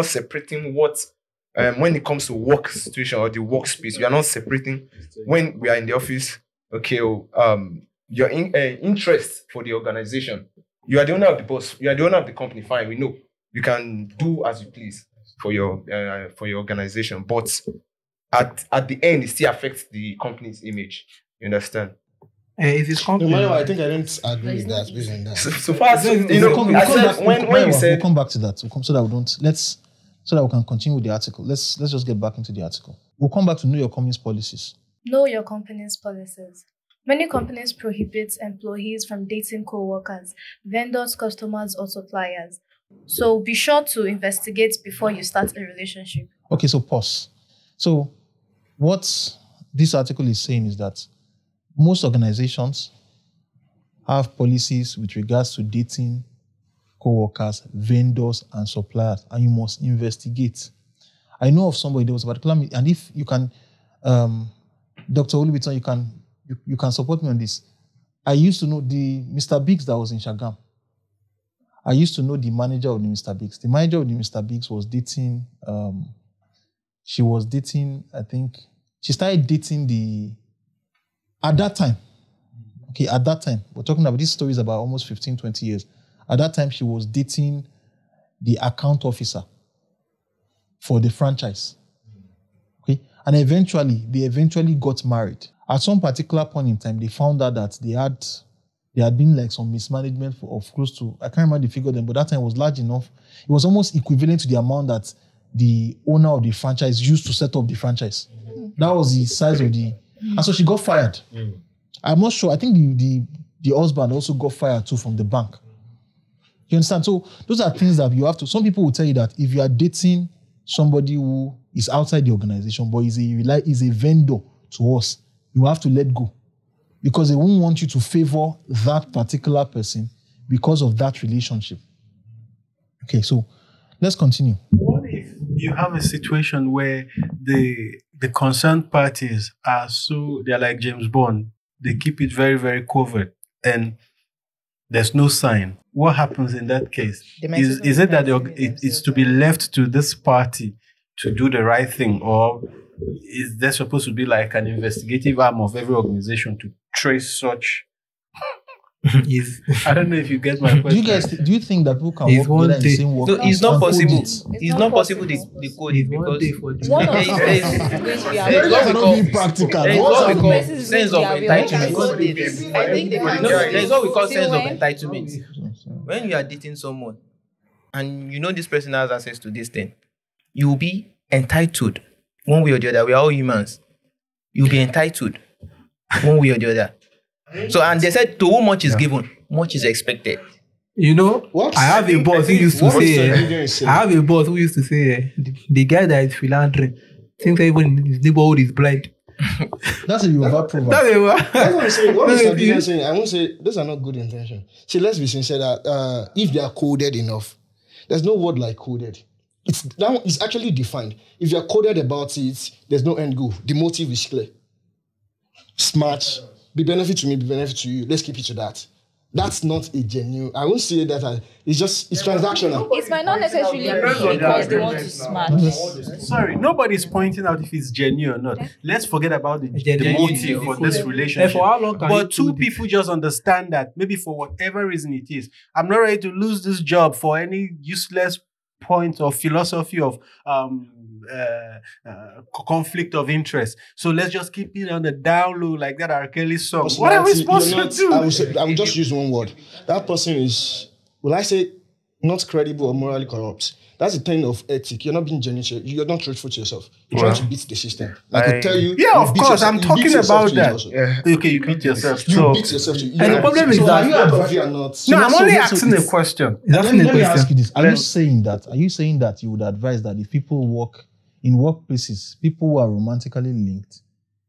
separating what when it comes to work situation or the workspace. You are not separating when we are in the office. Okay, your interest for the organization. You are the owner of the boss. You are the owner of the company. Fine, we know you can do as you please for your organization, but at the end, it still affects the company's image. You understand? If it's company, No, I think I don't agree with that based on that. So far, we'll come back to that. So that we can continue with the article. Let's just get back into the article. We'll come back to know your company's policies. Know your company's policies. Many companies prohibit employees from dating co-workers, vendors, customers, or suppliers. So be sure to investigate before you start a relationship. Okay, so pause. So what this article is saying is that most organizations have policies with regards to dating co-workers, vendors, and suppliers, and you must investigate. I know of somebody, there was a particular, and if you can, Dr. Olubiton, you can support me on this. I used to know the Mr. Biggs that was in Shagam. I used to know the manager of the Mr. Biggs. The manager of the Mr. Biggs was dating, I think, she started dating at that time, Okay, at that time, we're talking about these stories about almost 15, 20 years. At that time, she was dating the account officer for the franchise. Okay, and they eventually got married. At some particular point in time, they found out that there had been like some mismanagement of close to, I can't remember the figure then, but that time was large enough. It was almost equivalent to the amount that the owner of the franchise used to set up the franchise. That was the size of the, and so she got fired. I'm not sure. I think the husband also got fired too from the bank. You understand? So those are things that you have to, some people will tell you that if you are dating somebody who is outside the organization, but is a vendor to us, you have to let go. Because they won't want you to favor that particular person because of that relationship. Okay, so let's continue. What if you have a situation where the concerned parties they're like James Bond, they keep it very, very covert, and there's no sign? What happens in that case? Is it that it's to be left to this party to do the right thing, or is there supposed to be like an investigative arm of every organization to trace such? I don't know if you get my question. Do you think that people can work together in the same work? So it's not possible. It's not possible to the code it because One of sense of entitlement. There's what we call sense of entitlement. When you are dating someone and you know this person has access to this thing, you will be entitled one way or the other. We are all humans. You'll be entitled one way or the other. So, and they said, to whom much is given, much is expected. You know, what? I have a boss who used to say, the guy that is philandering thinks that even his neighborhood is blind. That's a Yoruba proverb. That's what I'm saying. What is saying? I won't say those are not good intentions. See, let's be sincere that if they are coded enough, there's no word like coded. It's actually defined. If you're coded about it, there's no end goal. The motive is clear. Smart. Be benefit to me, be benefit to you. Let's keep it to that. That's not a genuine. I won't say that. It's transactional. It might not necessarily be because they want to smart. Sorry, nobody's pointing out if it's genuine or not. Let's forget about the motive for this relationship. For how long but two people just understand that maybe for whatever reason it is, I'm not ready to lose this job for any useless point or philosophy of conflict of interest. So let's just keep it on the down low like that R. Kelly song. What are we supposed to do? I will just use one word. That person is, will I say, not credible or morally corrupt. That's a thing of ethic. You're not being genuine. You're not truthful to yourself. You're trying to beat the system. I could tell you. Yeah, of course. I'm talking about that. Yeah. Okay, you beat yourself. You beat yourself. And the problem is that. No, I'm only asking a question. Let me ask you this. Are you saying that you would advise that if people work in workplaces, people who are romantically linked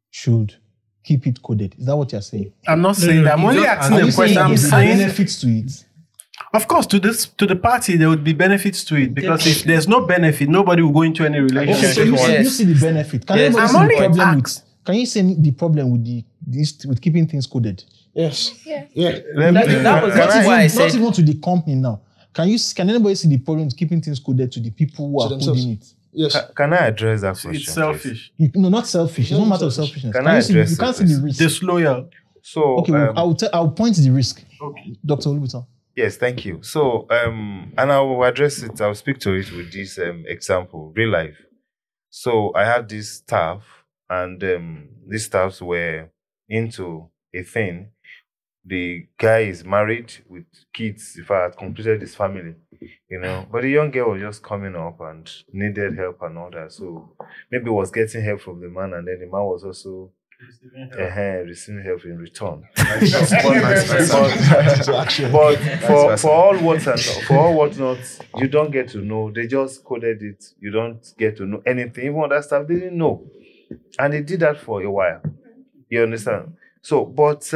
should keep it coded? Is that what you're saying? I'm not saying that. I'm only asking a question. I'm saying benefits to it. Of course, to the party, there would be benefits to it because if there's no benefit, nobody will go into any relationship. Okay, so you see the benefit. Can you see the problem with keeping things coded? Yes. Yeah. Not even to the company now. Can anybody see the problem with keeping things coded to the people who are coding it? Yes. Can I address that question? It's selfish. No, not selfish. It's not a matter of selfishness. Can I address you can't see the risk. Disloyal. So okay, I'll point to the risk. Okay. Dr. Olubutan. Yes, thank you. So, and I will address it. I'll speak to it with this example, real life. So, I had this staff, and these staffs were into a thing. The guy is married with kids. If I had completed his family, but the young girl was just coming up and needed help and all that. So, maybe was getting help from the man, and then the man was also receiving help in return. But for all what not, you don't get to know. They just coded it. You don't get to know anything. Even that staff didn't know, and they did that for a while. You understand? So, but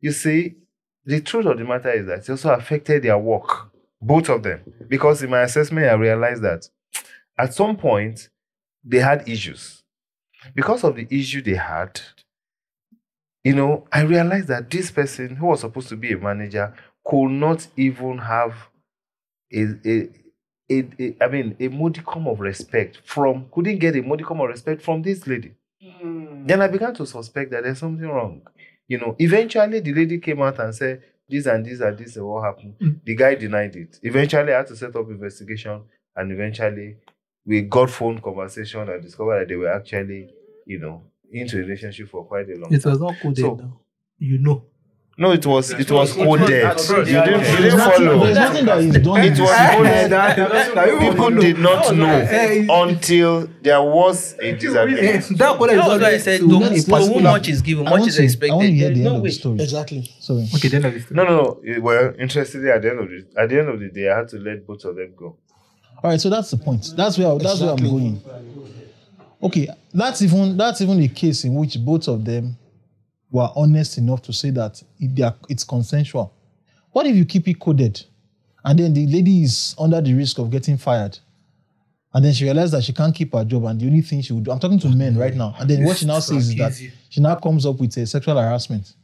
you see, the truth of the matter is that it also affected their work, both of them, because in my assessment I realized that at some point they had issues. Because of the issue they had, I realized that this person who was supposed to be a manager could not even have a modicum of respect couldn't get a modicum of respect from this lady. Then I began to suspect that there's something wrong. Eventually the lady came out and said, this and this and this is what happened. The guy denied it. Eventually I had to set up investigation, and eventually we got phone conversation and discovered that they were actually, into a relationship for quite a long time. It was not coded now. No, it was coded. You didn't follow. There's nothing that is done. It was coded. People did not know until there was a disagreement. That's what I said. So much is given, much is expected. I want to hear the There's end no of the way. story. Exactly. Sorry. Okay, then I No. Well, interestingly, at the end of the day, I had to let both of them go. All right, so that's the point. That's where I'm going. Okay, that's even a case in which both of them were honest enough to say that it's consensual. What if you keep it coded, and then the lady is under the risk of getting fired, and then she realizes that she can't keep her job, and the only thing she would do, I'm talking to men right now, and then what she now says is that she now comes up with a sexual harassment,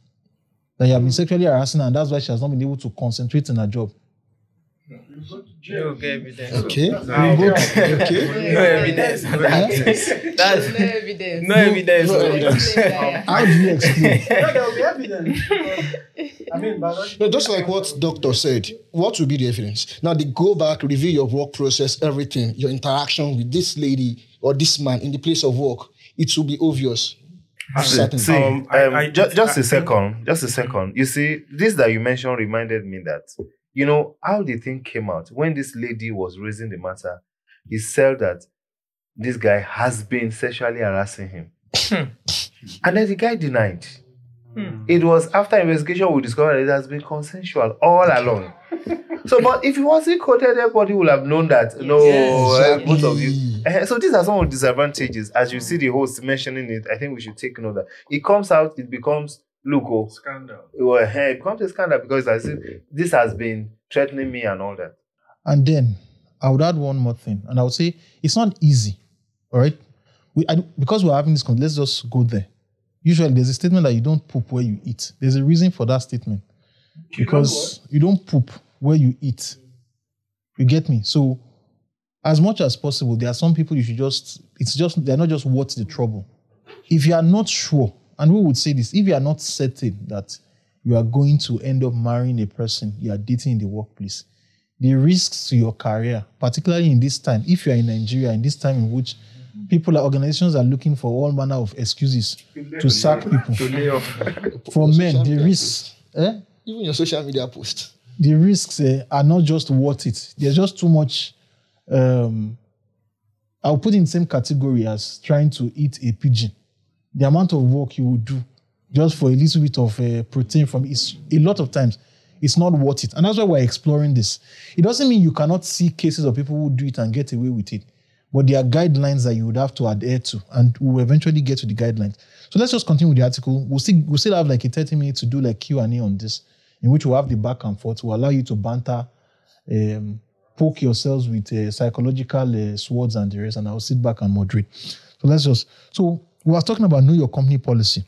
that you have been sexually harassing her, and that's why she has not been able to concentrate in her job. No evidence. Okay. No evidence. No evidence. How do you explain? There will be evidence. No, just like what doctor said, what will be the evidence? Now they go back, review your work process, everything, your interaction with this lady or this man in the place of work. It will be obvious. Just a second. You see, this that you mentioned reminded me that, how the thing came out. When this lady was raising the matter, he said that this guy has been sexually harassing him. And then the guy denied. It was after investigation we discovered that it has been consensual all along. So, but if it wasn't coded, everybody would have known that. Both of you. So these are some of the disadvantages. As you see the host mentioning it, I think we should take note that it comes out, it becomes scandal. It becomes a scandal because as if this has been threatening me and all that. And then I would add one more thing, and I would say it's not easy. All right, because we're having this, let's just go there. Usually, there's a statement that you don't poop where you eat. There's a reason for that statement, because you don't poop where you eat. You get me? So, as much as possible, there are some people you should they're not just worth the trouble. If you are not sure, and we would say this, if you are not certain that you are going to end up marrying a person you are dating in the workplace, the risks to your career, particularly in this time, if you are in Nigeria, in this time in which organizations are looking for all manner of excuses to sack people. For men, the risks, even your social media post, the risks are not just worth it. There's just too much. I'll put in the same category as trying to eat a pigeon. The amount of work you would do just for a little bit of protein from it, a lot of times, it's not worth it. And that's why we're exploring this. It doesn't mean you cannot see cases of people who do it and get away with it. But there are guidelines that you would have to adhere to, and we'll eventually get to the guidelines. So let's just continue with the article. We'll still have like a 30 minutes to do like Q&A on this, in which we'll have the back and forth. We'll allow you to banter, poke yourselves with psychological swords and the rest, and I'll sit back and moderate. So we were talking about know your company policy.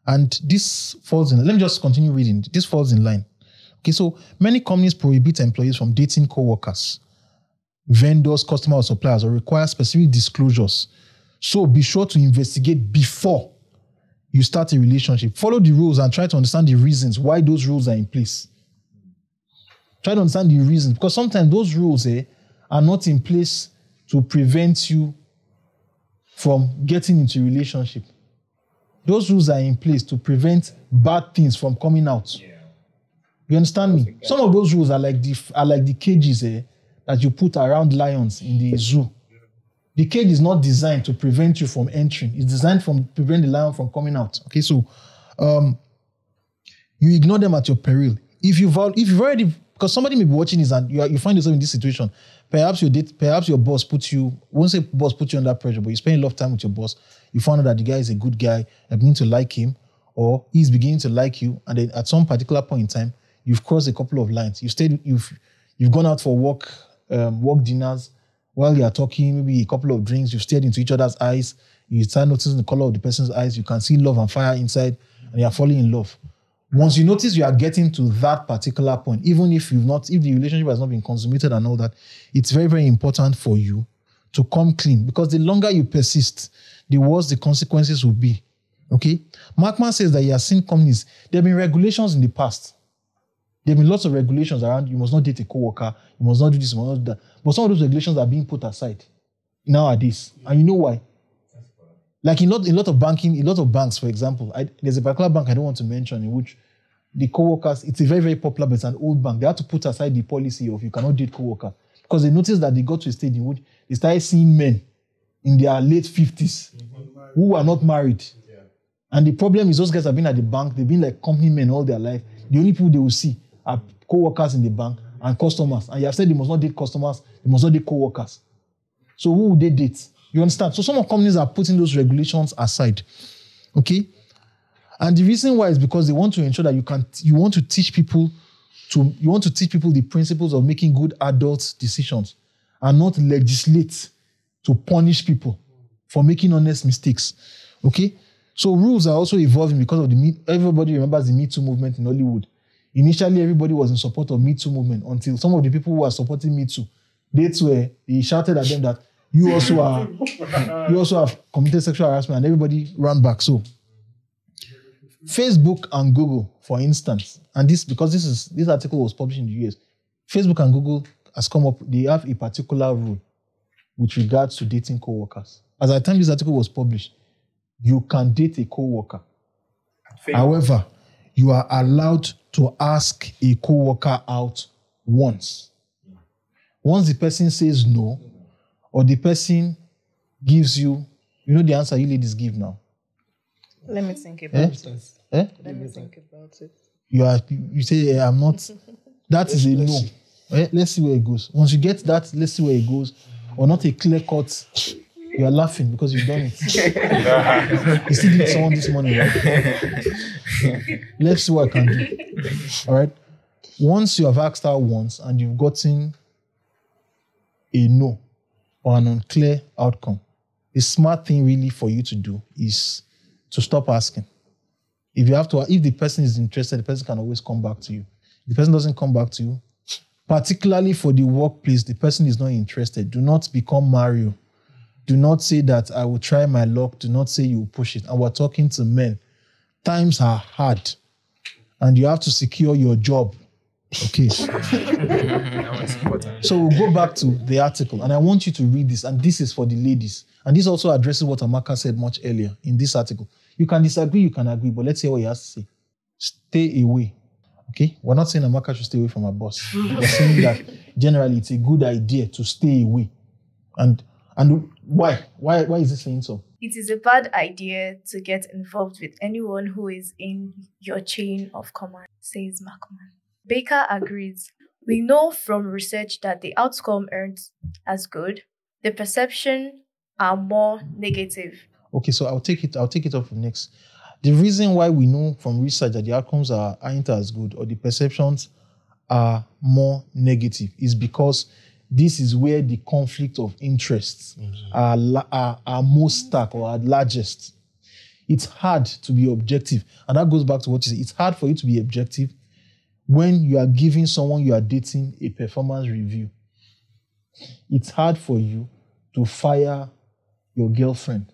And this falls in, let me just continue reading. This falls in line. Okay, so many companies prohibit employees from dating co-workers, vendors, customers, or suppliers, or require specific disclosures. So be sure to investigate before you start a relationship. Follow the rules and try to understand the reasons why those rules are in place. Try to understand the reasons, because sometimes those rules are not in place to prevent you from getting into a relationship. Those rules are in place to prevent bad things from coming out. Yeah. You understand me? Some of those rules are like the cages that you put around lions in the zoo. The cage is not designed to prevent you from entering. It's designed to prevent the lion from coming out. Okay, so you ignore them at your peril. If you've already, because somebody may be watching this and you find yourself in this situation, perhaps your boss puts you, I won't say boss puts you under pressure, but you spend a lot of time with your boss. You found out that the guy is a good guy, you begin to like him, or he's beginning to like you, and then at some particular point in time, you've crossed a couple of lines. You've gone out for work dinners. While you are talking, maybe a couple of drinks, you've stared into each other's eyes, you start noticing the color of the person's eyes, you can see love and fire inside, and you are falling in love. Once you notice you are getting to that particular point, even if the relationship has not been consummated and all that, it's very, very important for you to come clean, because the longer you persist, the worse the consequences will be. Okay? Markman says that he has seen companies, there have been regulations in the past. There have been lots of regulations around, you must not date a co-worker, you must not do this, you must not do that. But some of those regulations are being put aside nowadays. And you know why? Like in a lot of banks, for example, there's a particular bank I don't want to mention in which the co-workers, it's a very, very popular, but it's an old bank. They had to put aside the policy of you cannot date co-worker because they noticed that they got to a stage in which they started seeing men in their late 50s who are not married. Yeah. And the problem is those guys have been at the bank, they've been like company men all their life. The only people they will see are co-workers in the bank and customers. And you have said they must not date customers, they must not date co-workers. So who would they date? You understand? So some of companies are putting those regulations aside. Okay? And the reason why is because they want to ensure that you want to teach people the principles of making good adult decisions and not legislate to punish people for making honest mistakes. Okay? So rules are also evolving because of everybody remembers the Me Too movement in Hollywood. Initially, everybody was in support of Me Too movement until some of the people who are supporting Me Too, they shouted at them that you also have committed sexual harassment, and everybody ran back. So Facebook and Google, for instance, and this article was published in the US, Facebook and Google has come up, they have a particular rule with regards to dating co-workers. As at the time this article was published, you can date a co-worker. However, you are allowed to ask a co-worker out once. Once the person says no, or the person gives you the answer you ladies give now. Let me think about it. Let me think about it. You say, I'm not. That is a no. Let's see where it goes. Once you get that, let's see where it goes. Or not a clear cut. You are laughing because you've done it. You still did someone this morning, right? Let's see what I can do. All right. Once you have asked her once and you've gotten a no or an unclear outcome, the smart thing really for you to do is to stop asking. If the person is interested, the person can always come back to you. If the person doesn't come back to you, particularly for the workplace, the person is not interested. Do not become Mario. Do not say that I will try my luck. Do not say you will push it. And we're talking to men. Times are hard. And you have to secure your job. Okay. So we'll go back to the article. And I want you to read this. And this is for the ladies. And this also addresses what Amaka said much earlier in this article. You can disagree, you can agree, but let's hear what he has to say. Stay away. Okay? We're not saying Amaka should stay away from her boss. We're saying that generally it's a good idea to stay away. And why? Why is he saying so? It is a bad idea to get involved with anyone who is in your chain of command, says Markman. Baker agrees. We know from research that the outcome aren't as good. The perception are more negative. Okay, so I'll take it up from next. The reason why we know from research that the outcomes aren't as good or the perceptions are more negative is because this is where the conflict of interests are most stark or are largest. It's hard to be objective. And that goes back to what you said. It's hard for you to be objective when you are giving someone you are dating a performance review. It's hard for you to fire your girlfriend.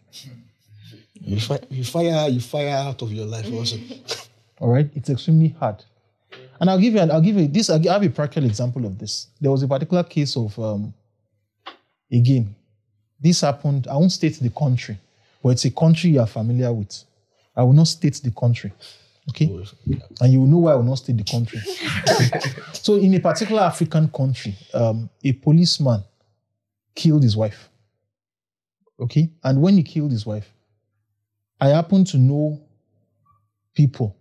You fire out of your life also. All right? It's extremely hard. And I'll give you this. I have a practical example of this. There was a particular case of, again, this happened. I won't state the country, but it's a country you are familiar with. I will not state the country. Okay? And you will know why I will not state the country. So in a particular African country, a policeman killed his wife. Okay? And when he killed his wife, I happen to know people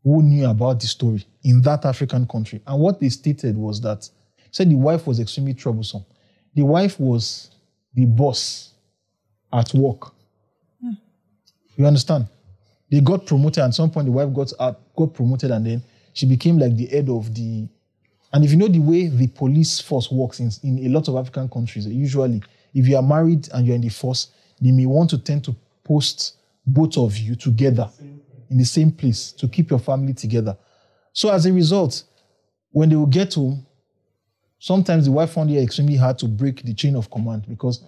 who knew about the story in that African country. And what they stated was that, said the wife was extremely troublesome. The wife was the boss at work. You understand? They got promoted. At some point, the wife got promoted, and then she became like the head of the... And if you know the way the police force works in a lot of African countries, usually, if you are married and you're in the force, they may want to tend to post both of you together in the same place to keep your family together. So as a result, when they will get home, sometimes the wife found it extremely hard to break the chain of command because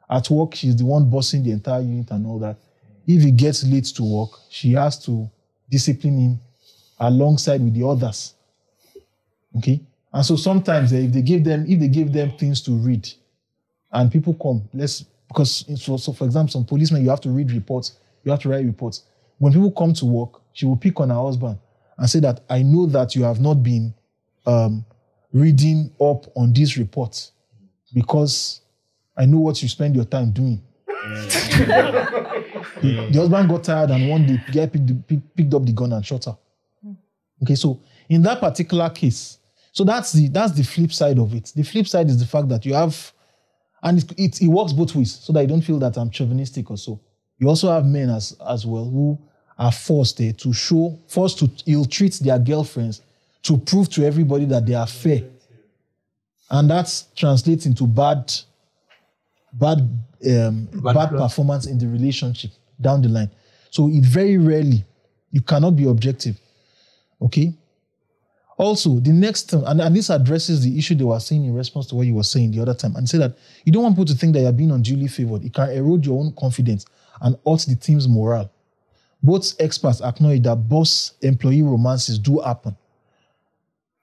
at work, she's the one bossing the entire unit and all that. if he gets late to work, she has to discipline him alongside with the others. Okay? And so sometimes if they give them things to read and people come, because so for example, some policemen, you have to read reports, you have to write reports. When people come to work, she will pick on her husband and say that, I know that you have not been reading up on these reports because I know what you spend your time doing. The husband got tired and one day the guy picked up the gun and shot her. Okay, so in that particular case, so that's the flip side of it. The flip side is the fact that you have, and it works both ways, so that you don't feel that I'm chauvinistic or so. You also have men as well who are forced to ill-treat their girlfriends to prove to everybody that they are fair. And that translates into bad performance in the relationship down the line. So it very rarely, you cannot be objective. Okay? Also, the next thing, and this addresses the issue they were saying in response to what you were saying the other time, and say that you don't want people to think that you're being unduly favored. It can erode your own confidence and hurt the team's morale. Both experts acknowledge that boss-employee romances do happen.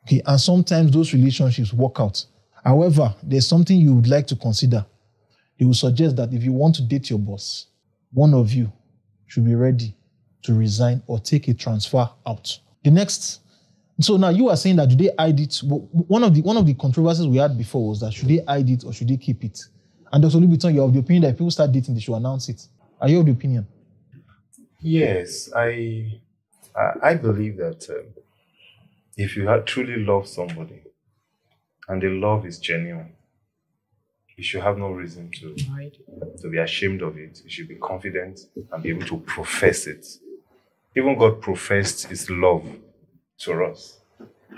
Okay, and sometimes those relationships work out. However, there's something you would like to consider. They will suggest that if you want to date your boss, one of you should be ready to resign or take a transfer out. So now you are saying that do they hide it? One of the controversies we had before was that should they hide it or should they keep it? And Dr. Lubiton, you're of the opinion that if people start dating, they should announce it. Are you of the opinion? Yes, I believe that if you truly love somebody and the love is genuine, you should have no reason to be ashamed of it. You should be confident and be able to profess it. Even God professed his love to us.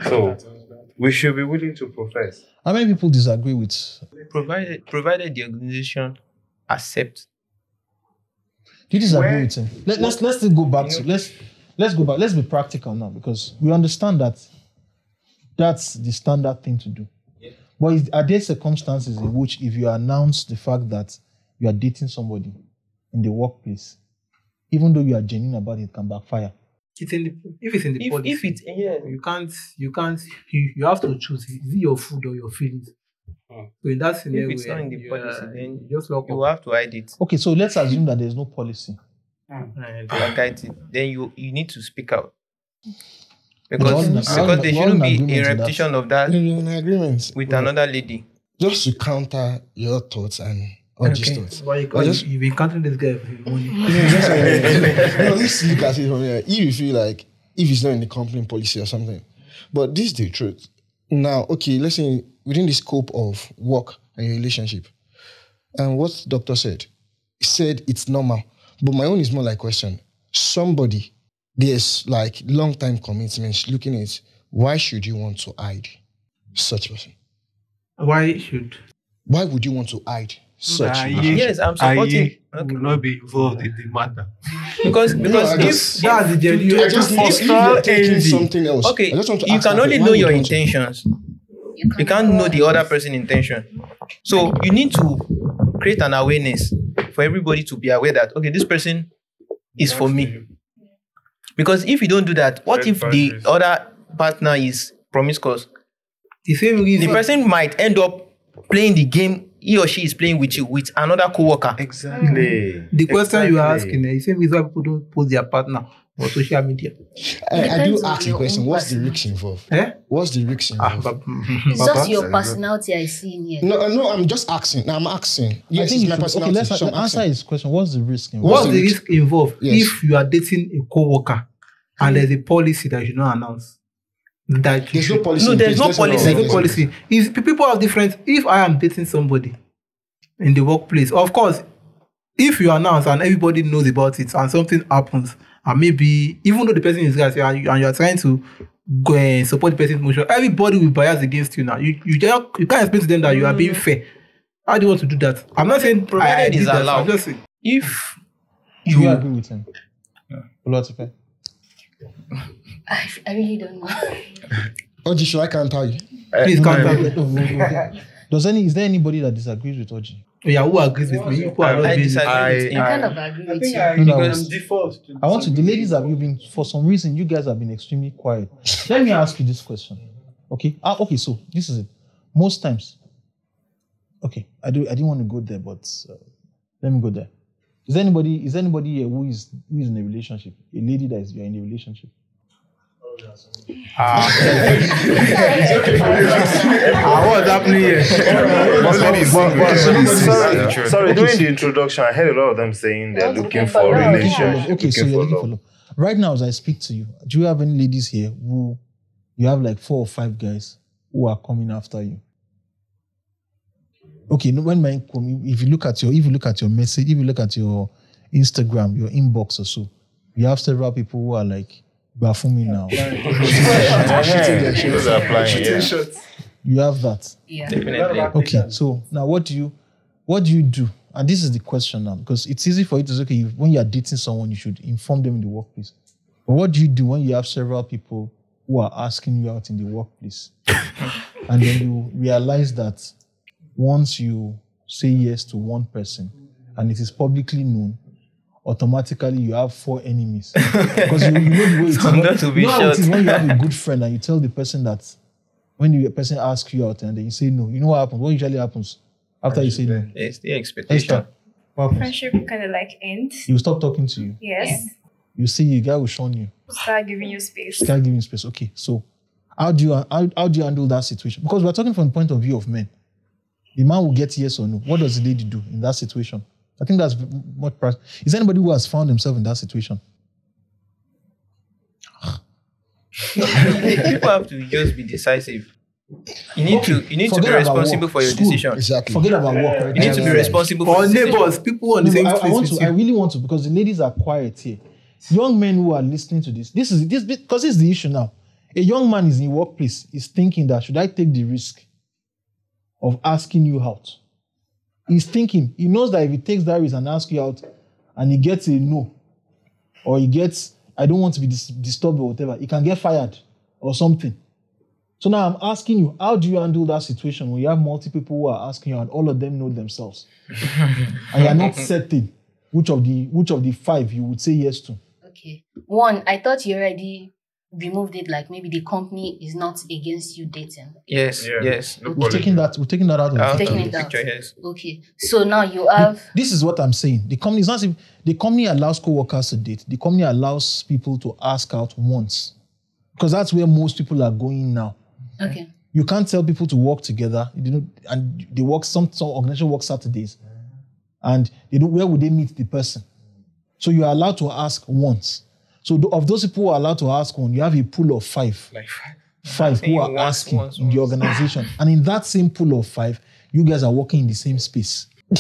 So we should be willing to profess. How many people disagree with? Provided the organization accept. Do you disagree with him? Let's go back to let's go back. Let's be practical now, because we understand that that's the standard thing to do. Yeah. But are there circumstances in which if you announce the fact that you are dating somebody in the workplace, even though you are genuine about it, it can backfire? If it's in the policy, you have to choose. Is it your food or your feelings? So in that scenario, if it's not in the policy, then just lock you have to hide it. Okay, so let's assume that there's no policy. Then you need to speak out. Because there shouldn't be a repetition of that with another lady. Just to counter your thoughts and Oji's thoughts. You've been counting this guy for his money. Let's look at it from here. If you feel like, if it's not in the company policy or something. But this is the truth. Now, okay, let's say within the scope of work and your relationship, and what the doctor said, he said it's normal. But my own is more like question. Somebody, there's like long-time commitments, looking at why should you want to hide such a person? Why would you want to hide such a person? Yes, I'm supporting. Will not be involved in the matter. Because No, if that's the genuine. I just want to taking something else. Okay, I just want to you ask can that, only why know would your you want to? intentions. You can't know the other person's intention. So you need to create an awareness for everybody to be aware that, okay, this person is for me. Because if you don't do that, what if the other partner is promiscuous? The person might end up playing the game he or she is playing with you with another co-worker. Exactly. The question you are asking is the same reason why people don't post their partner on social media. I do ask the question, what's the risk involved? What's the risk involved? It's just your personality I see in here. No, I'm just asking. Yes, I think it's my personality. Okay, let's answer his question. What's the risk involved? What's the risk involved Yes. if you are dating a co-worker and there's a policy that you don't announce? There's no policy. No, there's no policy. There's no policy. If people have different, if I am dating somebody in the workplace, of course, if you announce and everybody knows about it and something happens, and maybe even though the person is guys and you are trying to go and support the person's motion, everybody will bias against you now. You can't explain to them that you are being fair. How do you want to do that? I'm not saying provided is allowed. I'm just saying, If Do you agree with him? Yeah. I really don't know. Oji, should I counter you? please counter. Is there anybody that disagrees with Oji? Yeah, who agrees with me? Who are not I doing it? disagree with him. I kind of agree with you. I No, am because default. I want to. The ladies have you been for some reason. You guys have been extremely quiet. Let me ask you this question. Okay. Okay. So this is it. Most times. Okay. I didn't want to go there, but let me go there. Is there anybody here who is in a relationship? A lady that you're in a relationship? What's happening here? Sorry, during the introduction, I heard a lot of them saying they're looking for a relationship. Okay, so you're looking for love. Right now, as I speak to you, do you have any ladies here who you have like 4 or 5 guys who are coming after you? Okay, no, when if you look at your message, if you look at your Instagram, your inbox or so, you have several people who are like Bafumi now. You have that. Yeah. Definitely. Okay, so now what do you do? And this is the question now, because it's easy for you to say, okay, when you are dating someone, you should inform them in the workplace. But what do you do when you have several people who are asking you out in the workplace? And then you realize that once you say yes to one person and it is publicly known, automatically you have 4 enemies. Because you know the way it is. Not to be It is short. when you have a good friend and you tell the person that when the person asks you out and then you say no, you know what happens? What usually happens after you say no? It's the expectation. Esther, what happens? Friendship kind of like ends. He will stop talking to you. Yes. You see a guy will shun you. Start giving you space. Start giving space. Okay, so how do you handle that situation? Because we're talking from the point of view of men. The man will get yes or no. What does the lady do in that situation? I think that's what price. Is there anybody who has found himself in that situation? People have to just be decisive. You need to be Forget about responsible work. for your School. decision. Exactly. Forget about work. Right? You need to be responsible for For your decision. neighbors, people on the same I place want with to. I you. really want to, because the ladies are quiet here. Young men who are listening to this because this is the issue now. A young man is in the workplace, is thinking that should I take the risk of asking you out? He's thinking, he knows that if he takes that risk and asks you out and he gets a no, or he gets, I don't want to be disturbed or whatever, he can get fired or something. So now I'm asking you, how do you handle that situation when you have multiple people who are asking you and all of them know themselves? And you're not certain which of the 5 you would say yes to? Okay. One, I thought you already removed it, like maybe the company is not against you dating. Yes, yes. We're taking that out of the Taking picture. it out. Picture, yes. Okay. So now you have This is what I'm saying. The company is not the company allows co-workers to date. The company allows people to ask out once. Because that's where most people are going now. okay. You can't tell people to work together. And they work, some organization work Saturdays. And where would they meet the person? So you are allowed to ask once. So of those people who are allowed to ask one, you have a pool of 5. Like 5 who are asking in the organization. And in that same pool of 5, you guys are working in the same space. Can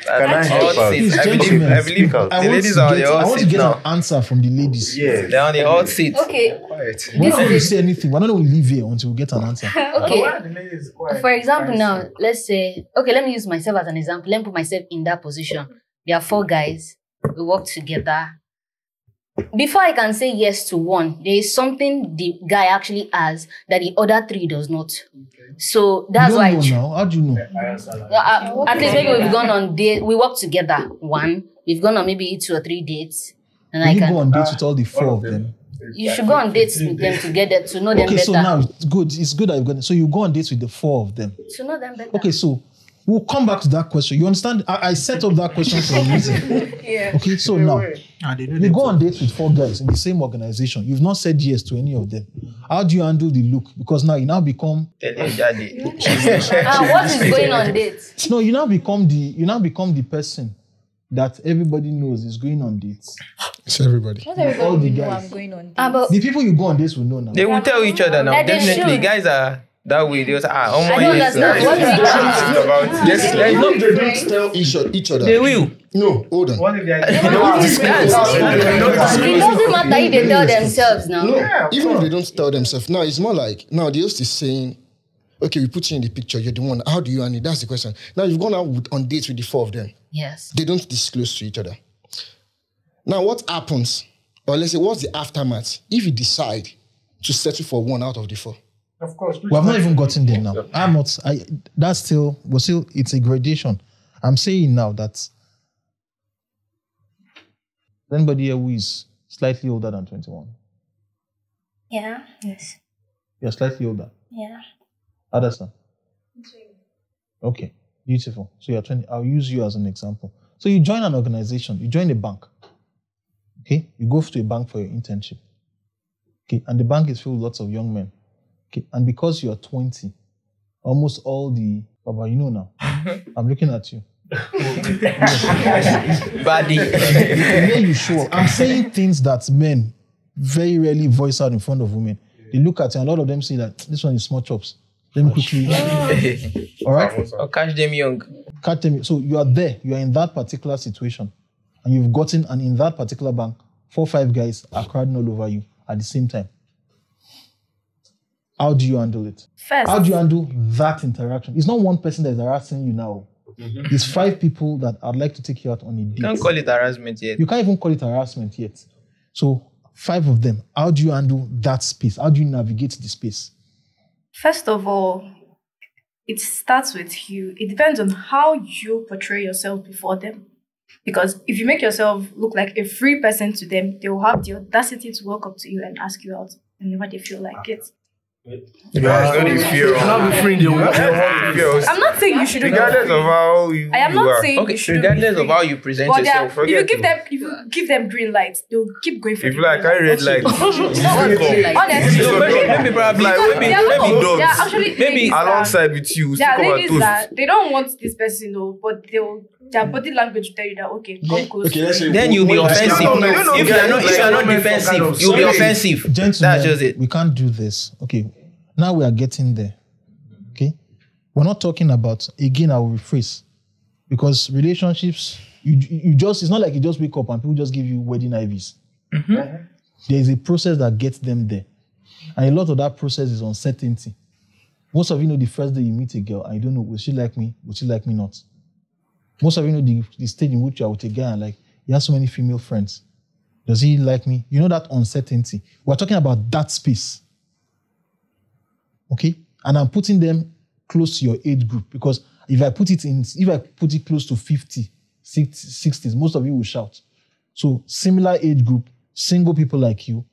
I help out? Please, I gentlemen, believe the I ladies are on the want hot to seat get now. an answer from the ladies. Yes. They're on the hot seat. Okay. We're not going to say anything. We're not going to leave here until we get an answer. Okay. For example, now, let's say, okay, let me use myself as an example. Let me put myself in that position. There are 4 guys. We work together. Before I can say yes to one, there is something the guy actually has that the other 3 does not. So that's why. Now. How do you know? At least maybe we've gone on date. We work together. 1. We've gone on maybe 2 or 3 dates. And Will you go on dates with all the 4 of them? You should go on dates with them together to know them Okay, better. so now it's good. It's good that you've gone. So you go on dates with the 4 of them. To know them better. Okay, so we'll come back to that question. You understand? I set up that question for a reason. Yeah. Okay, so now you go on dates with 4 guys in the same organization. You've not said yes to any of them. How do you handle the look? Because now you now become What is going on dates? no, you now become the person that everybody knows is going on dates. It's everybody. Not All everybody the will know guys. I'm going on dates. But The people you go on dates will know now. They will tell each other now. That they Definitely, should. guys are that way. They will say, I don't understand. What is it? about Yes, they don't tell each other. They will. No, hold on. What if they are It doesn't matter if they tell themselves now. No, even if they don't tell themselves. Now, it's more like, now the host is saying, okay, we put you in the picture, you're the one. How do you handle it? That's the question. Now, you've gone out on dates with the 4 of them. Yes. They don't disclose to each other. Now, what happens, or let's say, what's the aftermath if you decide to settle for 1 out of the 4? Of course. We have not even gotten there now. It's a gradation. I'm saying now that anybody here who is slightly older than 21? Yeah. Yes. You're slightly older? Yeah. Addison? Okay, beautiful. So you're 20. I'll use you as an example. So you join an organization, you join a bank. Okay, you go to a bank for your internship. Okay, and the bank is filled with lots of young men. Okay, and because you're 20, almost all the Baba, you know now. I'm looking at you. Buddy. The way you show up. I'm saying things that men very rarely voice out in front of women. They look at you and a lot of them say that this one is small chops. Let me quickly. All right? Or catch them young. Catch them. So you are there. You are in that particular situation. And you've gotten, and in that particular bank, 4 or 5 guys are crowding all over you at the same time. How do you handle it? First. How do you handle that interaction? It's not one person that is harassing you now. Mm-hmm. It's 5 people that I'd like to take you out on a date. You can't call it harassment yet. You can't even call it harassment yet. So 5 of them, how do you handle that space? How do you navigate the space? First of all, it starts with you. It depends on how you portray yourself before them. Because if you make yourself look like a free person to them, they will have the audacity to walk up to you and ask you out whenever they feel like it. I'm not saying you should. Regardless of how you. I am not saying okay. you should. Regardless of how you present yourself. If you give them green lights, they'll keep going for. If you like, I red light. Honestly, maybe alongside with you. There are ladies that they don't want this person, but their body language will tell you that okay, come close. Okay, then you'll be offensive. If you are not defensive, you'll be offensive. Gentlemen, that's just it. We can't do this. Okay, now we are getting there. Okay, we're not talking about, again, I will rephrase, because relationships, you just, it's not like you just wake up and people just give you wedding IVs. Mm-hmm. There is a process that gets them there, and a lot of that process is uncertainty. Most of you know the first day you meet a girl and you don't know, will she like me? Will she like me not? Most of you know the stage in which you are with a guy and like, he has so many female friends. Does he like me? You know that uncertainty. We're talking about that space. Okay? And I'm putting them close to your age group, because if I put it close to 50, 60s, most of you will shout. So similar age group, single people like you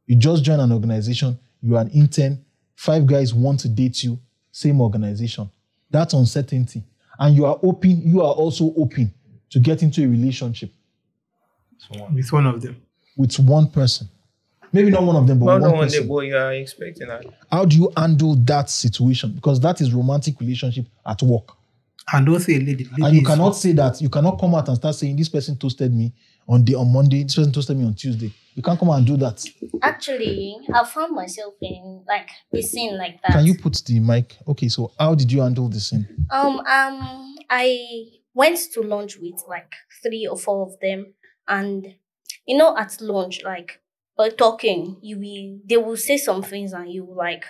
just join an organization, you are an intern, 5 guys want to date you, same organization. That's uncertainty. And you are also open to get into a relationship. With one of them. With one person. Maybe not one of them, but one person. But you are expecting that. How do you handle that situation? Because that is romantic relationship at work. And don't say lady. And you cannot say that. You cannot come out and start saying, this person toasted me on Monday, this person toasted me on Tuesday. You can't come out and do that. Actually, I found myself in like a scene like that. Can you put the mic? Okay, so how did you handle the scene? I went to lunch with like 3 or 4 of them, and at lunch, like by talking, they will say some things and you like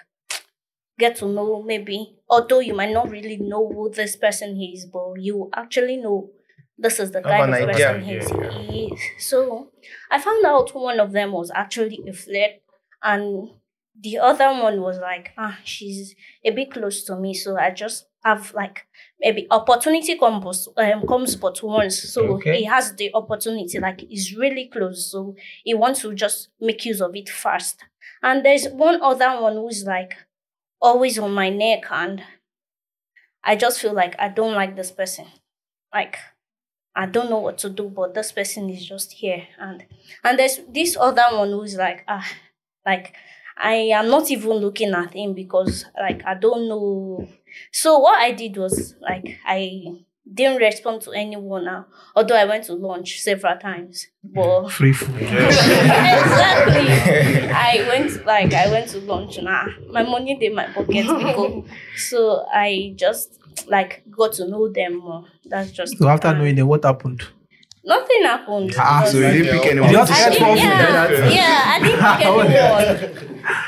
get to know, maybe, although you might not really know who this person is, but you actually know this is the kind of person he is. So I found out one of them was actually a flirt, and the other one was like, she's a bit close to me, so I just have like maybe opportunity comes but once. So he has the opportunity, like he's really close, so he wants to just make use of it fast. And there's one other one who's like always on my neck, and I just feel like I don't like this person. Like I don't know what to do, but this person is just here. And there's this other one who's like, like I am not even looking at him because like I don't know. So what I did was like I didn't respond to anyone now, although I went to lunch several times. But free food. Exactly. I went to lunch now. My money in my pocket because so I just like got to know them more. That's just so after knowing them, what happened? Nothing happened. So you didn't pick anyone. I didn't pick anyone.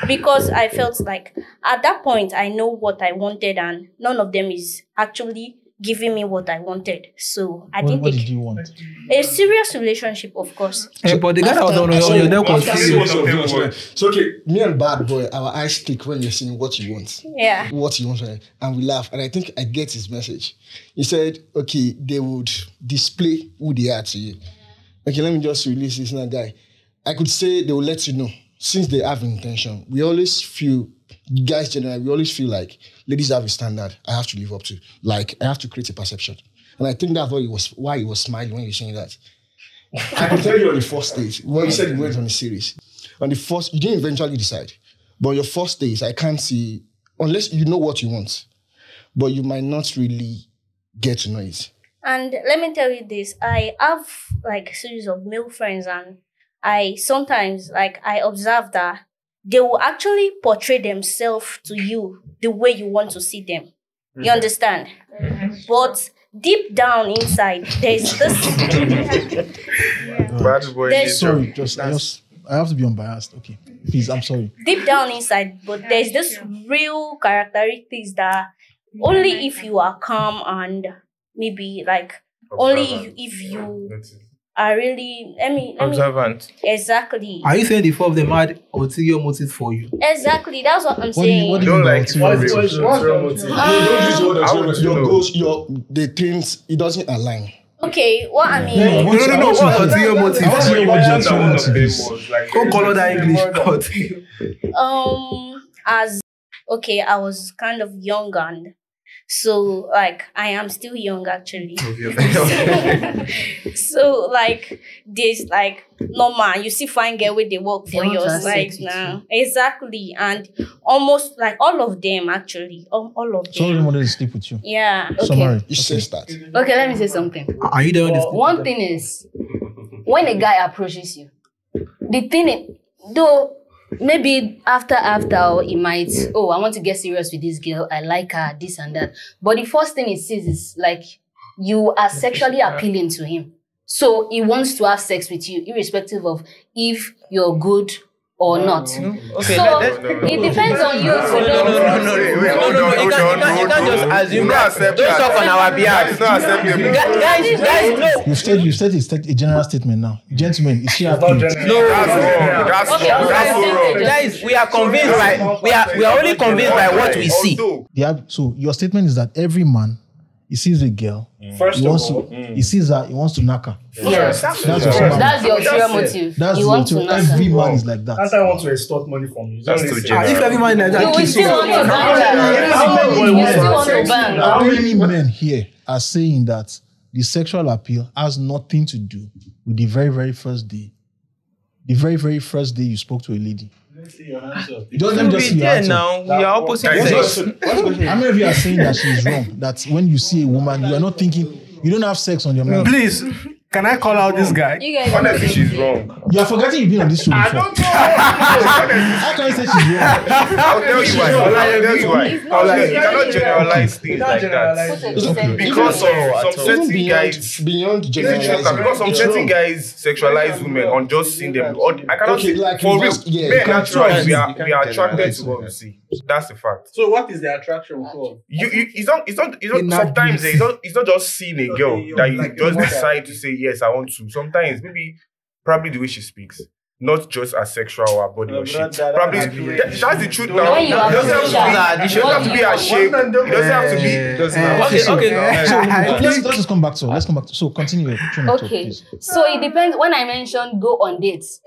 Because I felt like at that point I know what I wanted and none of them is actually giving me what I wanted. So I What didn't did take you want? a serious relationship, of course. But the guy that was on your neck was serious. So okay, me and Bad Boy, our eyes click when you're saying what you want. Yeah. What you want, right? And we laugh. And I think I get his message. He said, okay, they would display who they are to you. Okay, let me just release this now, guy. I could say they will let you know. Since they have intention, we always feel, guys generally, we always feel like ladies have a standard I have to live up to. Like, I have to create a perception. And I think that's why he was smiling when you were saying that. I can tell you on the first date, well, you said you went on a series. On the first, you didn't eventually decide. But on your first days, I can't see, unless you know what you want, but you might not really get to know it. And let me tell you this, I have like a series of male friends, and I sometimes I observe that they will actually portray themselves to you the way you want to see them. You understand? But deep down inside, there's this. Bad boy. There's- Sorry, I have to be unbiased. Okay, please, I'm sorry. Deep down inside, but there's this real characteristics that only if you are calm and maybe only if you are really let me Observant. exactly. Are you saying the four of them had ulterior motives for you? Exactly, that's what I'm What do you saying. mean Don't by like it ulterior for motive? real. What's your motive? Don't use the word How would ulterior. you Your know? goals, the things, it doesn't align. Okay, what I mean. No. What's ulterior motive? I want to hear what your ulterior One of motive them is. was like, Go color that English. As okay, I was kind of young, and so I am still young actually. So there's normal, you see fine girl with they work They for want to your have side sex with now. Exactly. And almost all of them actually. All of So them. you wanted to sleep with you. Yeah. Summary. You says that. Okay, let me say something. Are you there on this? One thing is, when a guy approaches you, the thing is, though maybe after he might, I want to get serious with this girl, I like her, this and that. But the first thing he sees is you are sexually appealing to him. So he wants to have sex with you, irrespective of if you're good or not. Okay, So it depends on you to know. You can't just assume that. Don't talk on our behalf. It's not acceptable. Guys, no. You've said a general statement now. Gentlemen, is she happy? No, That's Okay, wrong. That's so wrong. guys, we are convinced by we are only convinced by what we see. So your statement is that every man, he sees a girl, he sees her, he wants to knock her. Yes, That's your summary. that's your ulterior motive. That's You the want to ulterior. knock Every her. man is like that. That's why I want to extort money from you. That's too If general. every man like You will that, still want to bang her. You still want to bang How her. many men here are saying that the sexual appeal has nothing to do with the very, very first day? The very, very first day you spoke to a lady. It doesn't just see your There answer. now, we are opposite What's sex. How many of you are saying that she's wrong? That when you see a woman, you are not thinking, you don't have sex on your mind. Please, can I call out this guy? You guys Honestly, she's wrong. You are forgetting you've been on this show before. How can you say she's wrong? I'll tell you why. I'll tell you why. You cannot generalize things like that. Because of some certain guys, Beyond because some certain guys sexualize women on just seeing them. Or I cannot Okay, say like for you real. just- yeah, Men you can't naturally trust. we You are can't attracted to what we see. That's the fact. So what is the attraction for? It's not sometimes it's not just seeing a girl that you just decide to say yes I want to. Sometimes maybe probably the way she speaks, not just as sexual or body or shit. Probably that's the truth now. When It you are doesn't have to be ashamed. It doesn't have to be. Okay. So let's just come back to. Let's come back to. So continue your train of thought, Okay, please. so it depends. When I mentioned go on dates,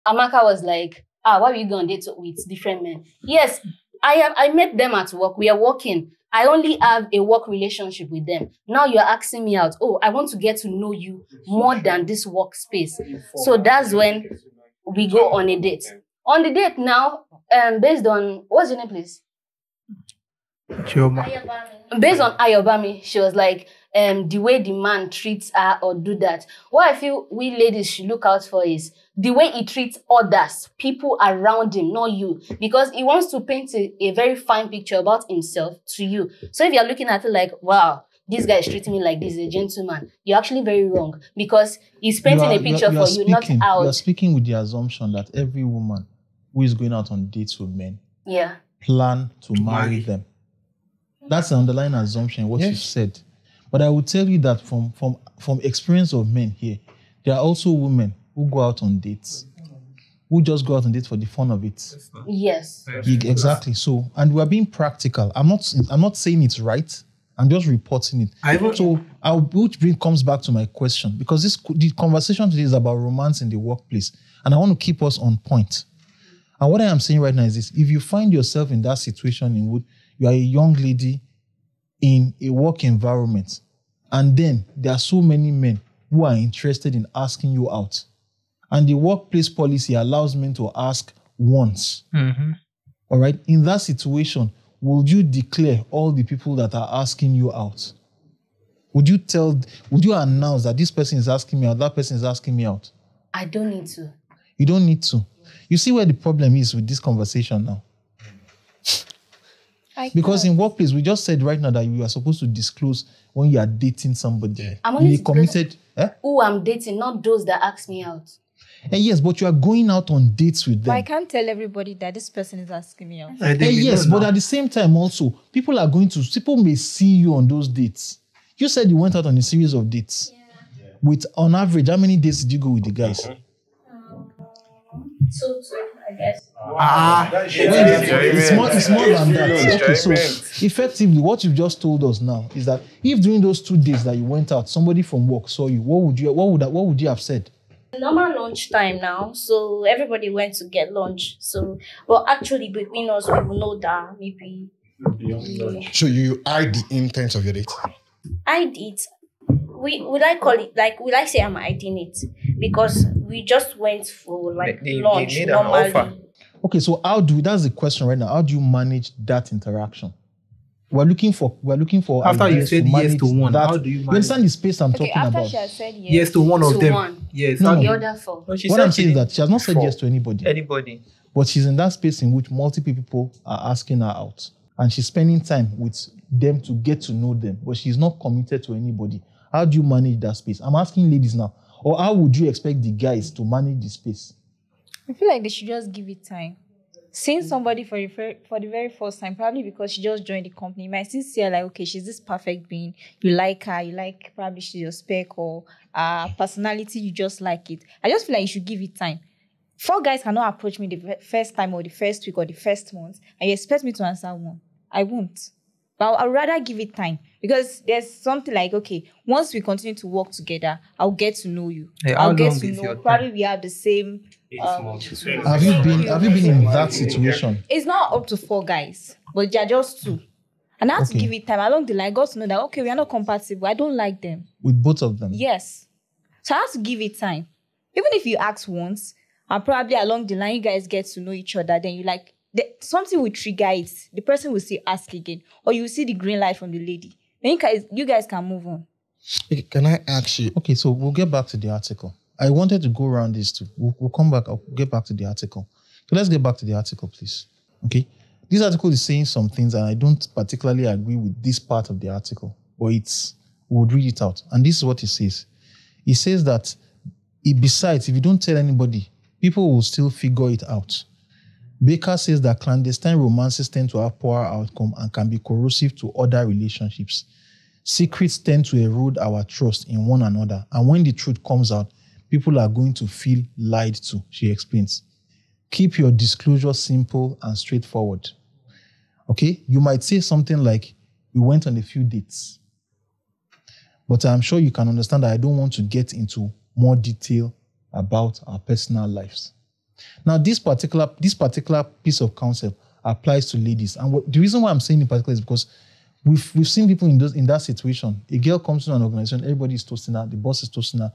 Amaka was like, why will you go on dates with different men? Yes, I met them at work. We are working. I only have a work relationship with them. Now you're asking me out. Oh, I want to get to know you more than this workspace. So that's when we go on a date. On the date now, based on, what's your name, please? Based on Ayobami, she was like, the way the man treats her or do that. What I feel we ladies should look out for is the way he treats others, people around him, not you. Because he wants to paint a very fine picture about himself to you. So if you're looking at it like, wow, this guy is treating me like this, a gentleman, you're actually very wrong. Because he's painting a picture for you, not out. You are speaking with the assumption that every woman who is going out on dates with men Yeah. plan to marry them. That's an underlying assumption, what you said. But I will tell you that from experience of men here, there are also women who go out on dates, who just go out on dates for the fun of it. Yes. Exactly. So, and we are being practical. I'm not saying it's right. I'm just reporting it. Which comes back to my question, because the conversation today is about romance in the workplace, and I want to keep us on point. And what I am saying right now is this: if you find yourself in that situation in which you are a young lady in a work environment, and then there are so many men who are interested in asking you out, and the workplace policy allows men to ask once. All right. In that situation, would you declare all the people that are asking you out? Would you announce that this person is asking me out, that person is asking me out? I don't need to. You don't need to. You see where the problem is with this conversation now? Because in workplace, we just said right now that you are supposed to disclose when you are dating somebody. I'm only committed. Who I'm dating, not those that ask me out. And yes, but you are going out on dates with them. But I can't tell everybody that this person is asking me out. Yes, but at the same time also, people may see you on those dates. You said you went out on a series of dates. With, on average, how many dates did you go with the guys? 2, I guess. It's more than that. Okay, so effectively, what you've just told us now is that if during those 2 days that you went out, somebody from work saw you, what would you have said? Normal lunch time now, so everybody went to get lunch. So, well, actually, between us, we will know that maybe. So you hide the intent of your date? Hide it. Would I call it would I say I'm hiding it? Because we just went for lunch they normally. Okay, so that's the question right now. How do you manage that interaction? We're looking for after you said yes to one. How do you manage? You understand the space I'm talking after about? She has said yes to one of them. Yes. No, the other 4. What I'm saying is that she has not said yes to anybody. Anybody. But she's in that space in which multiple people are asking her out. And she's spending time with them to get to know them. But she's not committed to anybody. How do you manage that space? I'm asking ladies now. Or how would you expect the guys to manage the space? I feel like they should just give it time. Seeing somebody for the very first time, probably because she just joined the company, you might still see her like, okay, she's this perfect being. You like her, probably she's your spec or personality, you just like it. I just feel like you should give it time. 4 guys cannot approach me the first time or the first week or the first month, and you expect me to answer one. I won't. But I'd rather give it time, because there's something like, okay, once we continue to work together, I'll get to know you. I'll get to know. Probably we have the same. Have you been in that situation? It's not up to 4 guys, but they're just 2. And I have to give it time. Along the line, I got to know that, okay, we are not compatible. I don't like them. With both of them? Yes. So I have to give it time. Even if you ask once, and probably along the line, you guys get to know each other, then you like, something will trigger it. The person will still ask again. Or you will see the green light from the lady. Then you guys can move on. Can I ask you? Okay, so we'll get back to the article. I wanted to go around this too. We'll come back. I'll get back to the article. So let's get back to the article, please. Okay? This article is saying some things, and I don't particularly agree with this part of the article. But we'll read it out. And this is what it says. It says that, besides, if you don't tell anybody, people will still figure it out. Baker says that clandestine romances tend to have poor outcome and can be corrosive to other relationships. Secrets tend to erode our trust in one another. And when the truth comes out, people are going to feel lied to, she explains. Keep your disclosure simple and straightforward. Okay? You might say something like, we went on a few dates. But I'm sure you can understand that I don't want to get into more detail about our personal lives. Now, this particular piece of counsel applies to ladies. And the reason why I'm saying in particular is because we've seen people in that situation. A girl comes to an organization, everybody is toasting her, the boss is toasting her,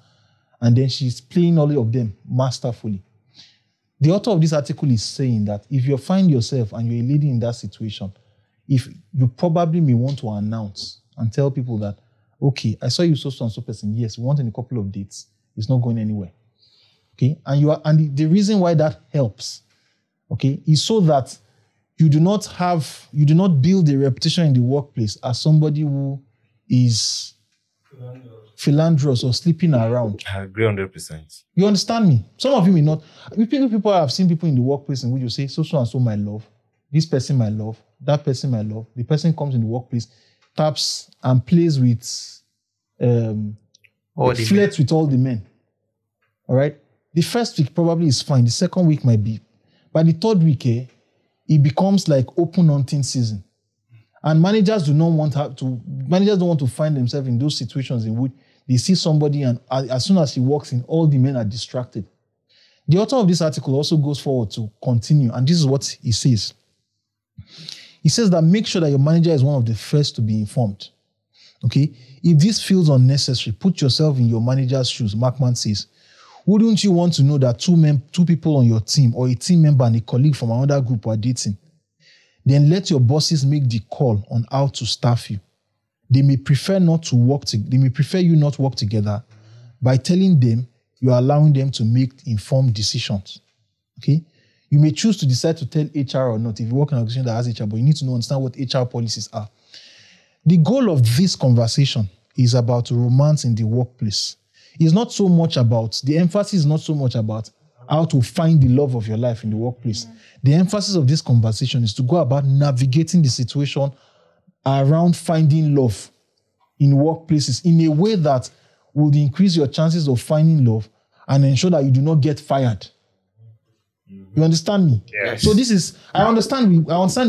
and then she's playing all of them masterfully. The author of this article is saying that if you find yourself and you're a lady in that situation, if you probably may want to announce and tell people that, okay, I saw you so and so person. Yes, we want in a couple of dates. It's not going anywhere. Okay, and the reason why that helps, okay, is so that you do not build a reputation in the workplace as somebody who is philanderous or sleeping around. I agree 100%. You understand me? Some of you may not. People have seen people in the workplace in which you say, so and so my love, this person my love, that person might love. The person comes in the workplace, taps and plays with, flirts with all the men. All right? The first week probably is fine. The second week might be. By the third week, it becomes like open hunting season. And managers don't want to find themselves in those situations in which they see somebody and as soon as he walks in, all the men are distracted. The author of this article also goes forward to continue, and this is what he says. He says that make sure that your manager is one of the first to be informed. Okay? If this feels unnecessary, put yourself in your manager's shoes, Markman says. Wouldn't you want to know that two people on your team or a team member and a colleague from another group are dating? Then let your bosses make the call on how to staff you. They may prefer you not work together. By telling them, you are allowing them to make informed decisions. Okay? You may choose to decide to tell HR or not if you work in an organization that has HR, but you need to understand what HR policies are. The goal of this conversation is about romance in the workplace. The emphasis is not so much about how to find the love of your life in the workplace. The emphasis of this conversation is to go about navigating the situation around finding love in workplaces in a way that will increase your chances of finding love and ensure that you do not get fired. You understand me? Yes. So I understand,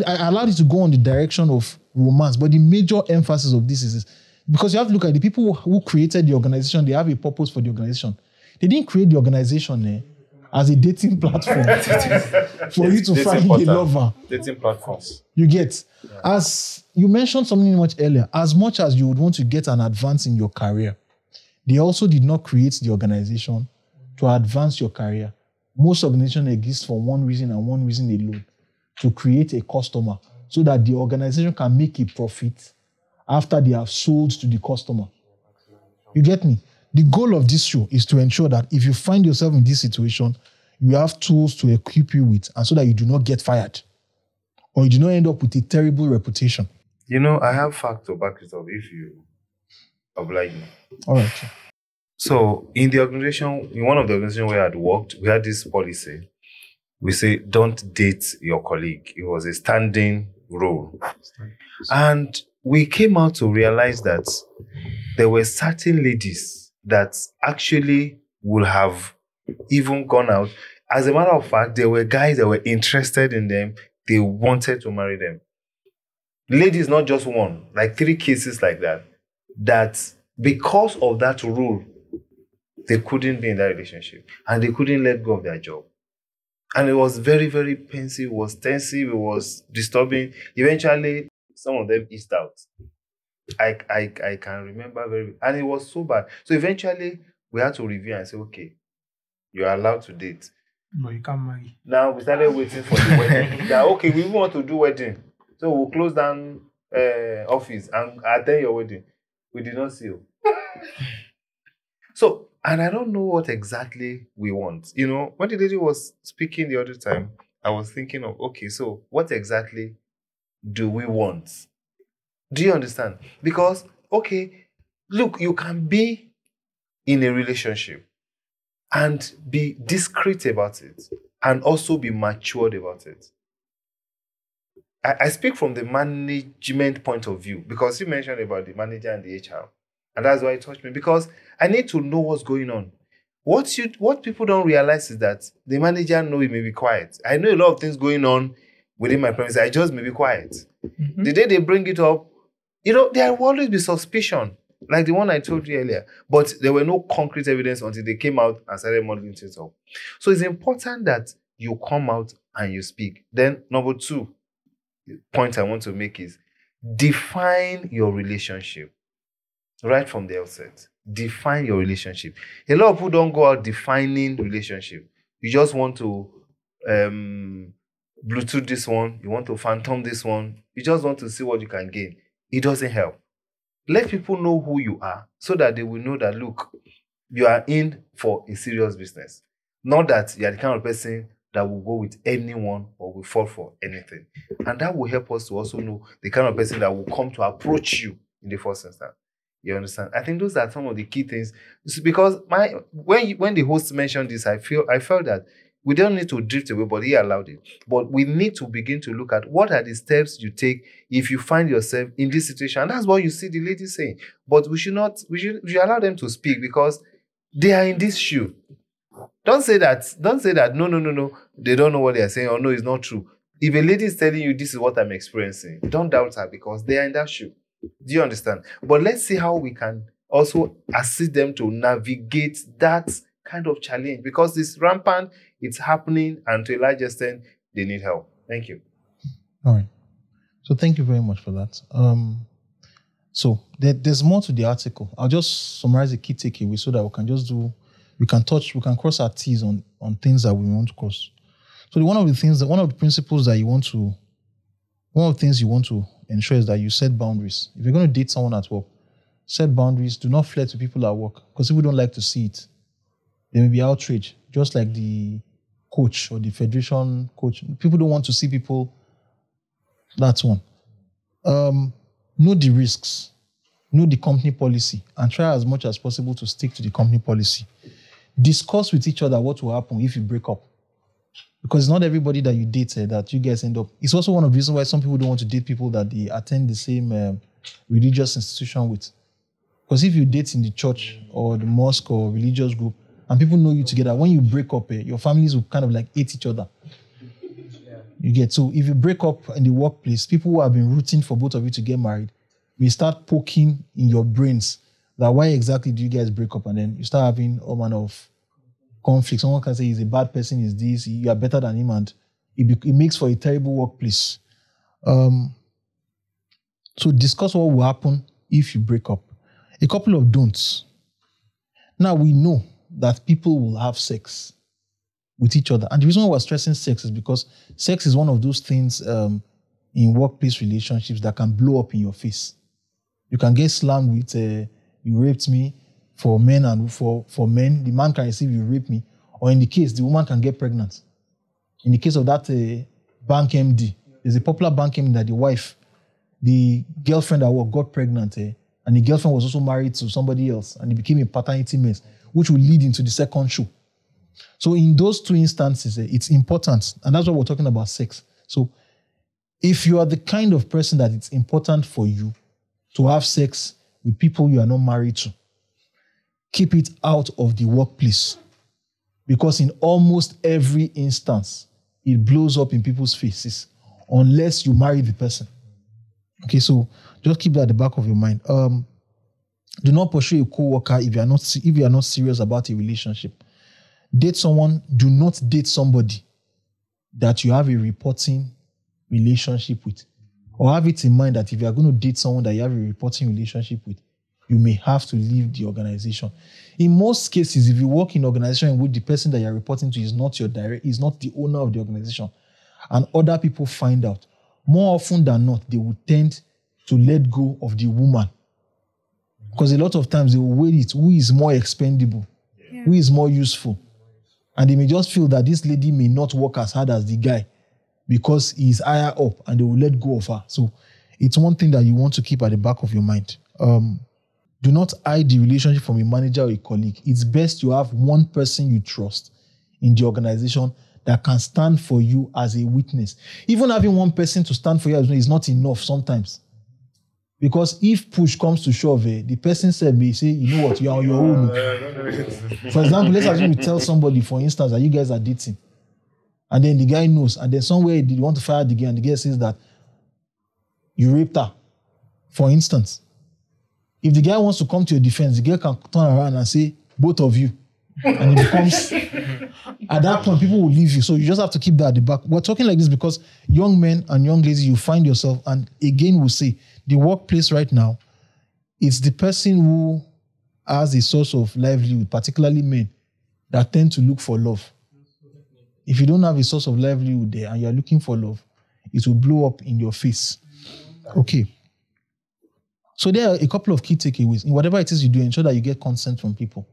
I allowed it to go on the direction of romance, but the major emphasis of this is because you have to look at the people who created the organization, they have a purpose for the organization. They didn't create the organization as a dating platform for you to find a lover. Dating platforms. You get. As you mentioned something much earlier, as much as you would want to get an advance in your career, they also did not create the organization to advance your career. Most organizations exist for one reason and one reason alone, to create a customer so that the organization can make a profit after they have sold to the customer. You get me? The goal of this show is to ensure that if you find yourself in this situation, you have tools to equip you with, and so that you do not get fired or you do not end up with a terrible reputation. I have facts to back it up if you oblige me. All right. So in one of the organizations where I had worked, we had this policy. We say, don't date your colleague. It was a standing rule. And we came out to realize that there were certain ladies that actually would have even gone out. As a matter of fact, there were guys that were interested in them. They wanted to marry them. Ladies, not just one, like 3 cases like that, that because of that rule, they couldn't be in that relationship and they couldn't let go of their job. And it was very, very pensive, it was tensive, it was disturbing. Eventually, some of them eased out. I can remember and it was so bad. So eventually, we had to review and say, okay, you are allowed to date. No, you can't marry. Now we started waiting for the wedding. Now, okay, we want to do wedding. So we'll close down office and attend your wedding. We did not see you. So, and I don't know what exactly we want. When the lady was speaking the other time, I was thinking of, okay, so what exactly do we want? Do you understand? Because, okay, look, you can be in a relationship and be discreet about it and also be matured about it. I speak from the management point of view because you mentioned about the manager and the HR. And that's why it touched me, because I need to know what's going on. What people don't realize is that the manager knows he may be quiet. I know a lot of things going on within my premises. I just may be quiet. Mm-hmm. The day they bring it up, there will always be suspicion, like the one I told you earlier. But there were no concrete evidence until they came out and started modeling things up. So it's important that you come out and you speak. Then number 2 point I want to make is define your relationship. Right from the outset, define your relationship. A lot of people don't go out defining relationship. You just want to Bluetooth this one. You want to phantom this one. You just want to see what you can gain. It doesn't help. Let people know who you are so that they will know that, look, you are in for a serious business. Not that you are the kind of person that will go with anyone or will fall for anything. And that will help us to also know the kind of person that will come to approach you in the first instance. You understand? I think those are some of the key things. Because when the host mentioned this, I felt that We don't need to drift away, but he allowed it. But we need to begin to look at what are the steps you take if you find yourself in this situation. And that's what you see the lady saying. But we should allow them to speak because they are in this shoe. Don't say that, no. They don't know what they are saying, or no, it's not true. If a lady is telling you this is what I'm experiencing, don't doubt her because they are in that shoe. Do you understand? But let's see how we can also assist them to navigate that kind of challenge because it's rampant, it's happening, and to a large extent, they need help. Thank you. All right. So thank you very much for that. So there's more to the article. I'll just summarize the key takeaway so that we can cross our T's on things that we want to cross. So one of the things you want to ensure is that you set boundaries. If you're going to date someone at work, set boundaries. Do not flirt with people at work because people don't like to see it. There may be outrage, just like the coach or the federation coach. People don't want to see people. That's one. Know the risks, know the company policy, and try as much as possible to stick to the company policy. Discuss with each other what will happen if you break up. Because it's not everybody that you date that you guys end up. It's also one of the reasons why some people don't want to date people that they attend the same religious institution with. Because if you date in the church or the mosque or religious group, and people know you together, when you break up, your families will kind of like hate each other. You get, so if you break up in the workplace, people who have been rooting for both of you to get married will start poking in your brains that why exactly do you guys break up, and then you start having all manner of conflict. Someone can say he's a bad person, is this, you are better than him, and it makes for a terrible workplace. So discuss what will happen if you break up. A couple of don'ts. Now we know that people will have sex with each other. And the reason why we're stressing sex is because sex is one of those things in workplace relationships that can blow up in your face. You can get slammed with, you raped me for men, and for men, the man can receive you raped me. Or in the case, the woman can get pregnant. In the case of that bank MD, there's a popular bank MD that the girlfriend at work got pregnant, and the girlfriend was also married to somebody else, and it became a paternity mess, which will lead into the second show. So in those two instances, it's important, and that's why we're talking about sex. So if you are the kind of person that it's important for you to have sex with people you are not married to, keep it out of the workplace. Because in almost every instance, it blows up in people's faces unless you marry the person. Okay, so just keep that at the back of your mind. Do not pursue a co-worker if you are not serious about a relationship. Date someone. Do not date somebody that you have a reporting relationship with. Or have it in mind that if you are going to date someone that you have a reporting relationship with, you may have to leave the organization. In most cases, if you work in an organization in which the person that you're reporting to is not the owner of the organization, and other people find out, more often than not, they will tend to let go of the woman. Because a lot of times they will weigh it, who is more expendable, who is more useful. And they may just feel that this lady may not work as hard as the guy because he's higher up, and they will let go of her. So it's one thing that you want to keep at the back of your mind. Do not hide the relationship from a manager or a colleague. It's best you have one person you trust in the organization that can stand for you as a witness. Even having one person to stand for you is not enough sometimes. Because if push comes to shove, the person may say, you know what, you're on your own. For example, let's assume you tell somebody, for instance, that you guys are dating. And then the guy knows. And then somewhere they want to fire the guy, and the guy says that you raped her, for instance. If the guy wants to come to your defense, the guy can turn around and say, both of you. And it becomes, at that point, people will leave you. So you just have to keep that at the back. We're talking like this because young men and young ladies, you find yourself, and again, we'll say, the workplace right now, it's the person who has a source of livelihood, particularly men, that tend to look for love. If you don't have a source of livelihood there and you're looking for love, it will blow up in your face. Okay. So there are a couple of key takeaways. In whatever it is you do, ensure that you get consent from people.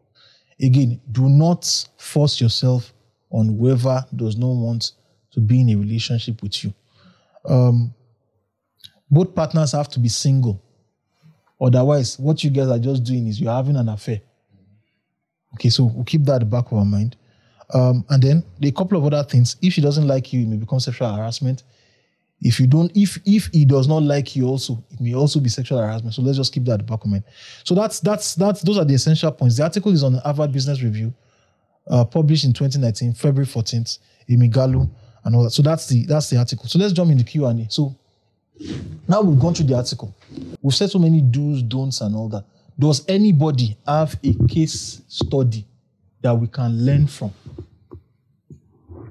Again, do not force yourself on whoever does not want to be in a relationship with you. Both partners have to be single. Otherwise, what you guys are just doing is you're having an affair. Okay, so we'll keep that at the back of our mind. And then a couple of other things. If she doesn't like you, it may become sexual harassment. If he does not like you also, it may also be sexual harassment. So let's just keep that at the back of mind. So that's those are the essential points. The article is on the Harvard Business Review, published in 2019, February 14th, Imigalu and all that. So that's the article. So let's jump in the Q&A. So now we've gone through the article. We've said so many do's, don'ts, and all that. Does anybody have a case study that we can learn from?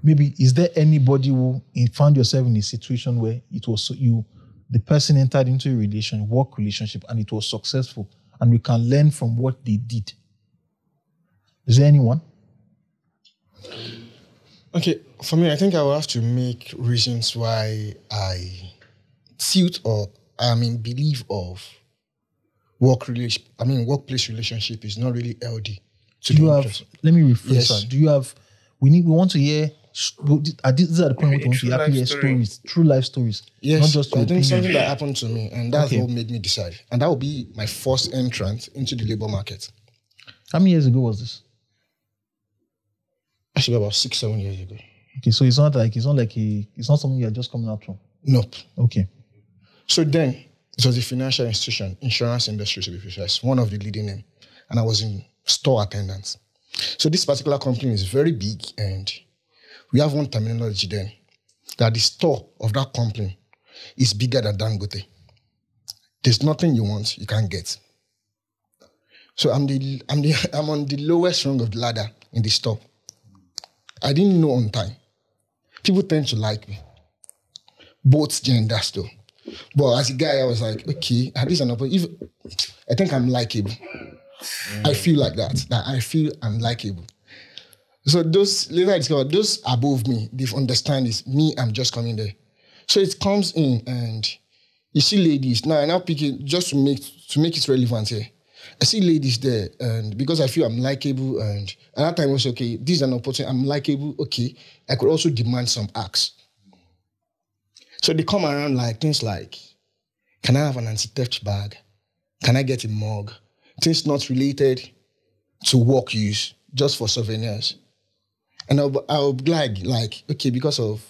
Maybe, is there anybody who found yourself in a situation where it was the person entered into a work relationship, and it was successful, and we can learn from what they did? Is there anyone? Okay, for me, I think I will have to make reasons why I tilt or believe of workplace relationship is not really LD. Let me rephrase Yes. that. Do you have? We want to hear. These are the point we want to hear stories, true life stories. Yes, not just I your think opinion. something that happened to me, and that's what made me decide. And that will be my first entrance into the labor market. How many years ago was this? Actually, about 6-7 years ago. Okay, so it's not something you're just coming out from. Nope. Okay. So then, it was a financial institution, insurance industry to be precise, one of the leading name, and I was in store attendance. So this particular company is very big, and we have one terminology then, that the store of that company is bigger than Dangote. There's nothing you want, you can't get. So I'm on the lowest rung of the ladder in the store. I didn't know on time. People tend to like me, both genders though. But as a guy, I was like, okay, at least I think I'm likable. I feel like that I feel I'm likable. So later I discovered those above me, they understand this. Me, I'm just coming there. So it comes in, and you see ladies. Now I now pick it just to make it relevant here. I see ladies there, and because I feel I'm likable, and at that time I was okay, this is an opportunity, I'm likable, okay, I could also demand some acts. So they come around like things like, can I have an anti-theft bag? Can I get a mug? Things not related to work use, just for souvenirs. And I'll be like, okay, because of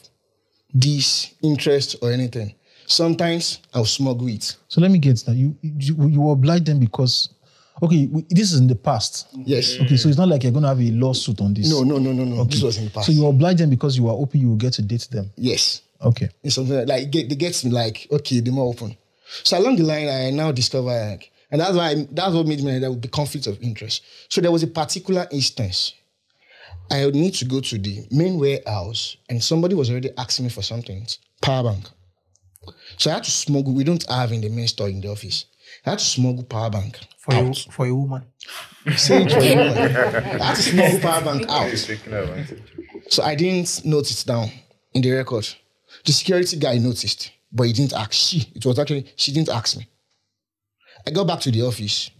this interest or anything, sometimes I'll smuggle it. So let me get that. You obliged them because, this is in the past. Yes. Okay, so it's not like you're going to have a lawsuit on this. No. Okay. This was in the past. So you obliged them because you were hoping you will get to date them. Yes. Okay. It's something like they get me like, okay, they're more open. So along the line, I now discover and that's what made me that would be conflict of interest. So there was a particular instance. I would need to go to the main warehouse, and somebody was already asking me for something, power bank. So I had to smuggle. We don't have in the main store in the office. I had to smuggle power bank for a woman. Say it for a woman. I had to smuggle power bank out. So I didn't note it down in the record. The security guy noticed, but he didn't ask. She didn't ask me. I got back to the office.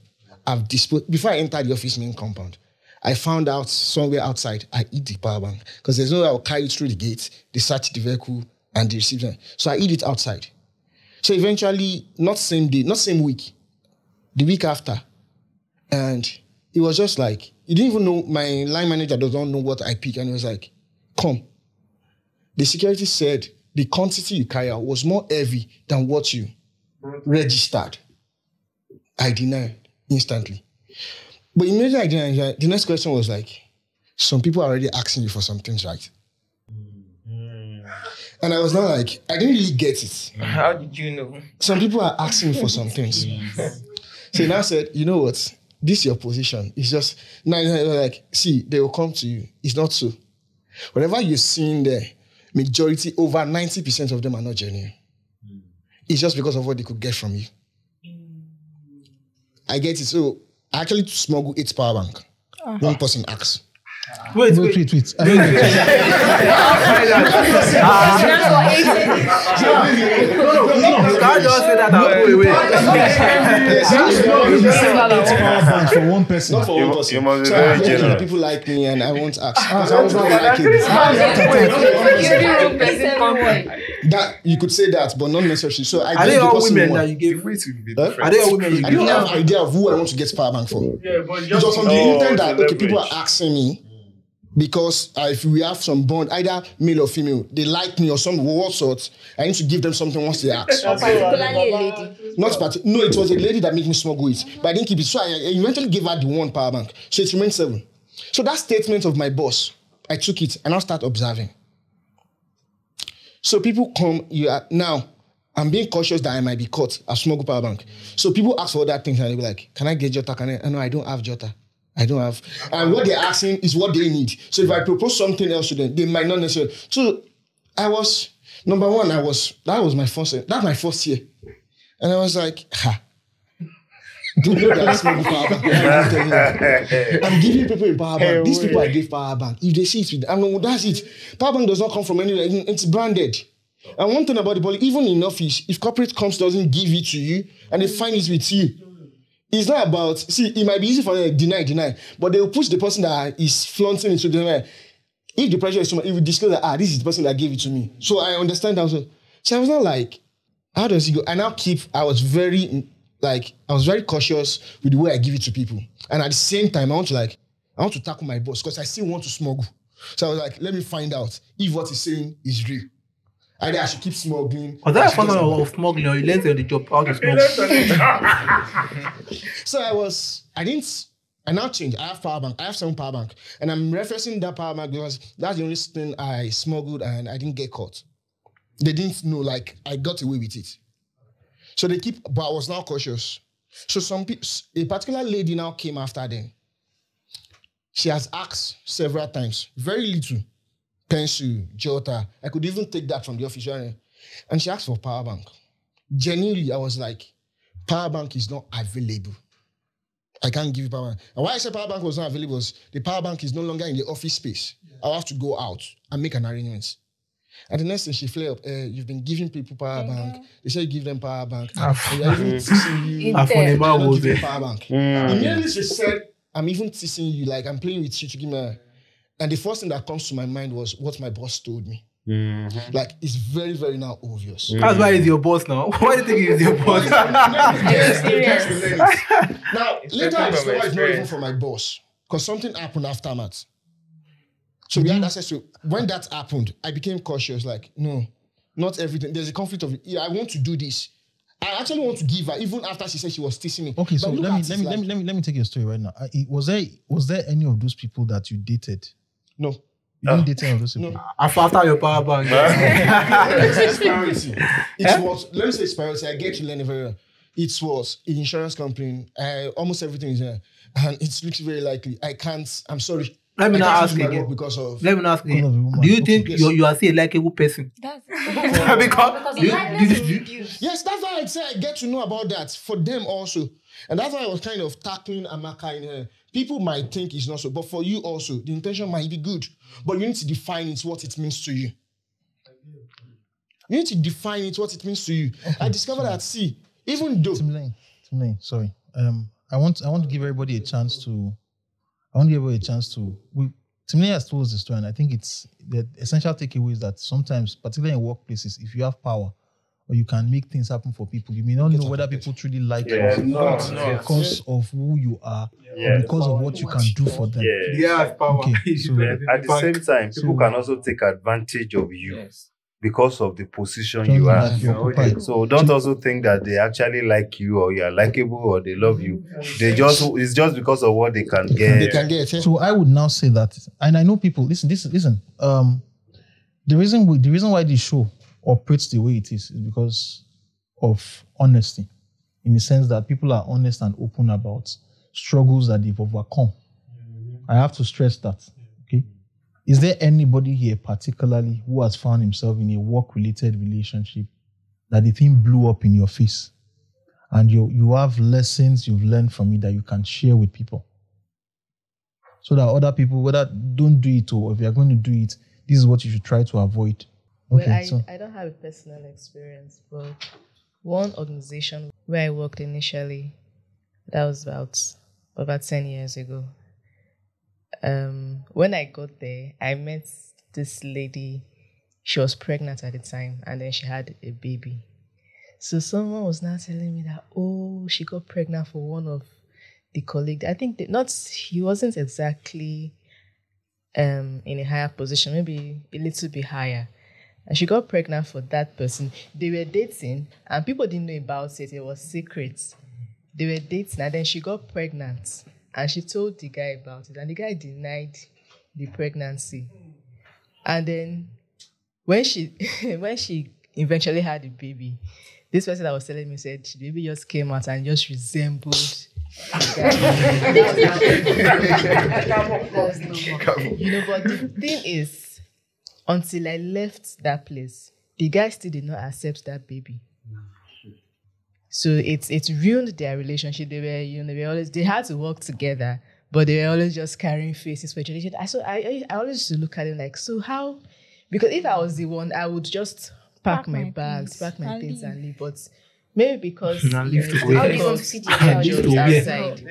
Before I entered the office main compound, I found out somewhere outside I hid the power bank because there's no way I'll carry it through the gate, they search the vehicle, and they receive them. So I hid it outside. So eventually, not same day, not same week, the week after, and it was just like, he didn't even know, my line manager doesn't know what I pick, and he was like, come. The security said the quantity you carry out was more heavy than what you registered. I denied instantly. But immediately I denied, the next question was like, some people are already asking you for some things, right? And I was not like, I didn't really get it. How did you know? Some people are asking me for some things. So he now said, you know what? This is your position. It's just, now like, see, they will come to you. It's not so. Whatever you're seeing there, majority, over 90% of them are not genuine. It's just because of what they could get from you. I get it. So I actually smuggle 8 power bank. One person asks. Wait. You can't just say that. For one person. Not for one person. You must be So very I hope generous. people like me and I won't ask. Because I was not likable. That you could say that, but not necessarily. So I Are they gave the all person women one. that you gave? Way to be Huh? different. Are they all women you I gave? don't have idea of who I want to get power bank for. Yeah, but It was on the intent that to okay, people are leverage. asking me, because if we have some bond, either male or female, they like me or some what sort, I need to give them something once they ask. Particularly a lady. No, it was a lady that made me smuggle it, but I didn't keep it. So I eventually gave her the one power bank. So it remained 7. So that statement of my boss, I took it and I'll start observing. So people come, now I'm being cautious that I might be caught. I've smuggled power bank. So people ask for other things and they'll be like, can I get Jota? No, I don't have Jota. I don't have. And what they're asking is what they need. So if I propose something else to them, they might not necessarily. So number one, that's my first year. And I was like, do you know that I smuggle power bank? I'm giving people a power bank. These people I give power bank. If they see it with them, that's it. Power bank does not come from anywhere. It's branded. And one thing about the policy, even in office, if corporate comes doesn't give it to you and they find it with you, it's not about, it might be easy for them to deny, but they will push the person that is flaunting it to them. If the pressure is too much, it will disclose that, this is the person that gave it to me. So I understand that also. So I was not like, how does it go? I was very cautious with the way I give it to people. And at the same time, I want to tackle my boss because I still want to smuggle. So I was like, let me find out if what he's saying is real. Either I should keep smuggling. Was that a function of smuggling or you learned on the job how to smuggle? So I now changed. I have power bank. I have 7 power bank. And I'm referencing that power bank because that's the only thing I smuggled and I didn't get caught. They didn't know, I got away with it. So but I was now cautious. So a particular lady now came after them. She has asked several times, very little. Pencil, Jota. I could even take that from the office. And she asked for power bank. Genuinely, I was like, power bank is not available. I can't give you power bank. And why I said power bank was not available was the power bank is no longer in the office space. I'll have to go out and make an arrangement. And the next thing she flared up, you've been giving people power bank. They say you give them power bank. And you're even teasing you. Don't give power bank. Immediately she said, I'm even teasing you, I'm playing with you to give me And the first thing that comes to my mind was what my boss told me. Mm-hmm. It's very, very now obvious. Mm-hmm. That's why he's your boss now. Why do you think he's your boss? Now, later I discovered it's not even for my boss. Because something happened aftermath. So we had access to, when that happened, I became cautious. No, not everything. There's a conflict of, I want to do this. I actually want to give her, even after she said she was teasing me. Okay, so let me take your story right now. Was there any of those people that you dated? No. You didn't date any of those people? No. After your power bank. Let me say it's priority. I get to learn it very well. It was an insurance company. Almost everything is there. And it looks very likely. I'm sorry. Let me not ask again. Do you think you are still a likable person? That's because yes, that's why I say I get to know about that for them also. And that's why I was kind of tackling Amaka in her. People might think it's not so, but for you also, the intention might be good. But you need to define it, what it means to you. You need to define it, what it means to you. Okay, I discovered that, even though... Timlane, sorry. I want to give everybody a chance to... Timlane has told us the story, and I think it's the essential takeaway is that sometimes, particularly in workplaces, if you have power, or you can make things happen for people, you may not know whether people truly like you because of who you are or because of what you can do for them. Power. Okay, so at the same time, people can also take advantage of you because of the position you are. So don't also think that they actually like you or you are likable or they love you. It's just because of what they can get. So I would now say that, and I know people. Listen. The reason why this show operates the way it is because of honesty, in the sense that people are honest and open about struggles that they've overcome. I have to stress that. Okay, is there anybody here particularly who has found himself in a work-related relationship that the thing blew up in your face, and you have lessons you've learned from it that you can share with people, so that other people, whether don't do it or if you're going to do it, this is what you should try to avoid. Okay, I don't have a personal experience, but one organization where I worked initially, that was about over 10 years ago. When I got there, I met this lady. She was pregnant at the time, and then she had a baby. So someone was now telling me that, she got pregnant for one of the colleagues. I think he wasn't exactly in a higher position, maybe a little bit higher. And she got pregnant for that person. They were dating and people didn't know about it. It was secret. They were dating and then she got pregnant and she told the guy about it and the guy denied the pregnancy. And then when she when she eventually had the baby, this person that was telling me said the baby just came out and just resembled the guy. You know, but the thing is, until I left that place, the guy still did not accept that baby. So it ruined their relationship. They had to work together, but they were always just carrying faces for each other. So I always used to look at it like, so how? Because if I was the one, I would just pack my bags, pack my things and leave. But maybe because How do you want to feed your child child? was outside.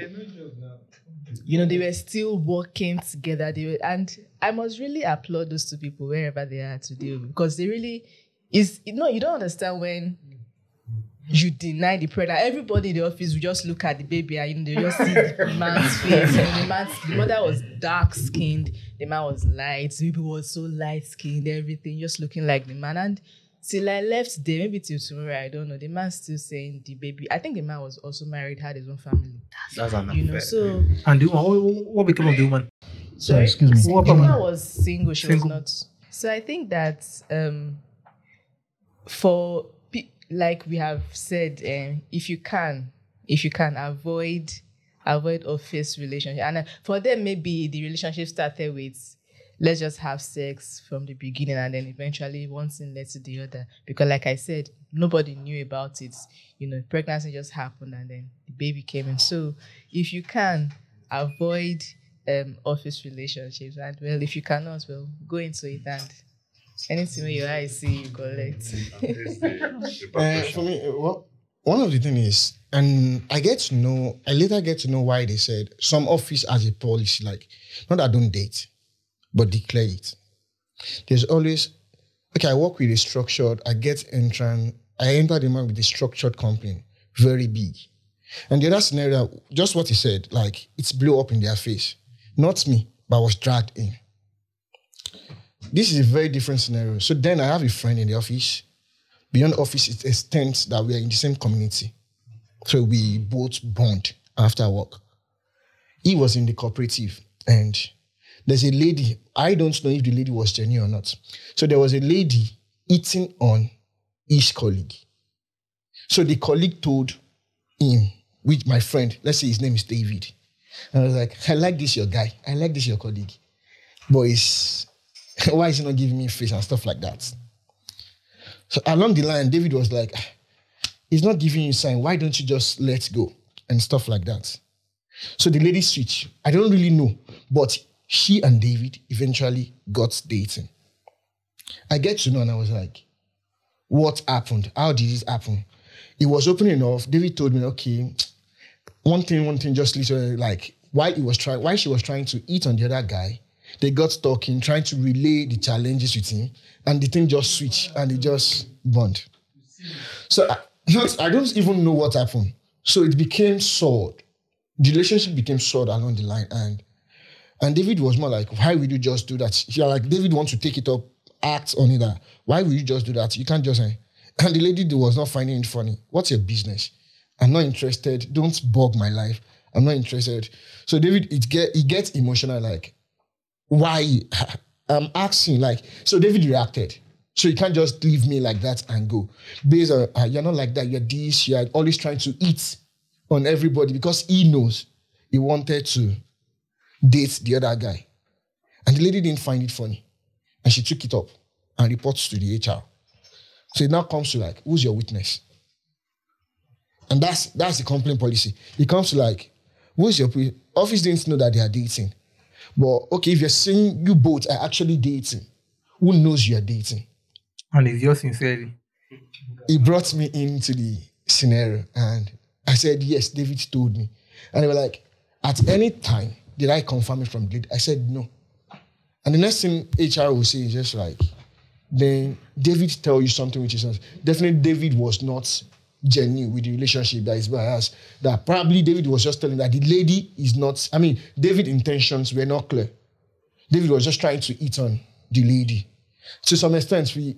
You know, they were still working together. And I must really applaud those two people wherever they are today, because they really you don't understand when you deny the pregnant. Everybody in the office will just look at the baby and they just see the man's face. The mother was dark skinned, the man was light, the baby was so light skinned, everything just looking like the man. And till I left there, maybe till tomorrow, I don't know. The man's still saying the baby. I think the man was also married, had his own family. That's an you know, affair. so And the woman, what became of the woman? sorry, excuse me. What the happened? woman was single. She was not. So I think that for like we have said, if you can avoid office relationship, and for them maybe the relationship started with, let's just have sex from the beginning and then eventually one thing led to the other. Because like I said, nobody knew about it. You know, pregnancy just happened and then the baby came in. So if you can avoid office relationships, and well, if you cannot, well, go into it and anything where your eyes see, you collect. For me, well, one of the things is, and I later get to know why they said some office has a policy, like, not that I don't date, but declare it. There's always, okay, I work with a structured, I enter the man with a structured company, very big. And the other scenario, just what he said, like, it's blew up in their face. Not me, but I was dragged in. This is a very different scenario. So then I have a friend in the office. Beyond office, it extends that we are in the same community. So we both bond after work. He was in the cooperative and there's a lady, I don't know if the lady was genuine or not. So there was a lady eating on his colleague. So the colleague told him, with my friend, let's say his name is David. And I was like, I like this your guy. I like this your colleague. But why is he not giving me face and stuff like that? So along the line, David was like, he's not giving you a sign. Why don't you just let go? And stuff like that. So the lady switched. I don't really know. But she and David eventually got dating. I get to know and I was like, what happened? How did this happen? It was open enough. David told me, okay, one thing, just literally, like, while she was trying to eat on the other guy, they got talking, trying to relay the challenges with him, and the thing just switched and they just bond. So I don't even know what happened. So it became soured. The relationship became soured along the line, and David was more like, why would you just do that? Like, David wants to take it up, act on it. Why would you just do that? You can't just say. And the lady was not finding it funny. What's your business? I'm not interested. Don't bug my life. I'm not interested. So David, he gets emotional, like, why? I'm asking, like, so David reacted. So you can't just leave me like that and go. Based on, you're not like that, you're this, you're always trying to eat on everybody, because he knows he wanted to date the other guy. And the lady didn't find it funny. And she took it up and reports to the HR. So it now comes to, like, who's your witness? And that's the complaint policy. It comes to, like, who's your office didn't know that they are dating. But okay, if you're saying you both are actually dating, who knows you are dating? And it's yours sincerely. He brought me into the scenario and I said, yes, David told me. And they were like, at any time, did I confirm it from David? I said, no. And the next thing HR will say is just like, then David tell you something which is not. Definitely David was not genuine with the relationship that is biased. That probably David was just telling that the lady is not, David's intentions were not clear. David was just trying to eat on the lady. To some extent, we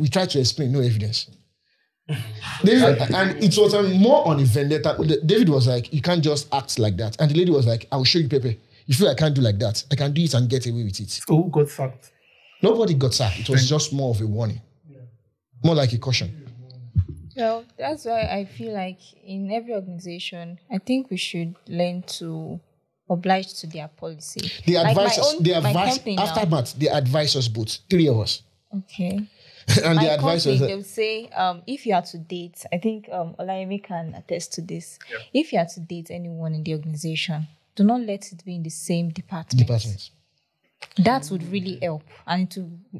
tried to explain, no evidence. David, and it was more on a vendetta. David was like, you can't just act like that. And the lady was like, I will show you, Pepe. You feel I can't do like that. I can do it and get away with it. So who got sacked? Nobody got sacked. It was just more of a warning. More like a caution. Well, that's why I feel like in every organization, I think we should learn to oblige to their policy. They Like advise my us. own- They my advise company after now. math. They advise us both, 3 of us, Okay. and My they advise company, us. they will say, if you are to date, I think Olayemi can attest to this. If you are to date anyone in the organization, do not let it be in the same department. That would really help, and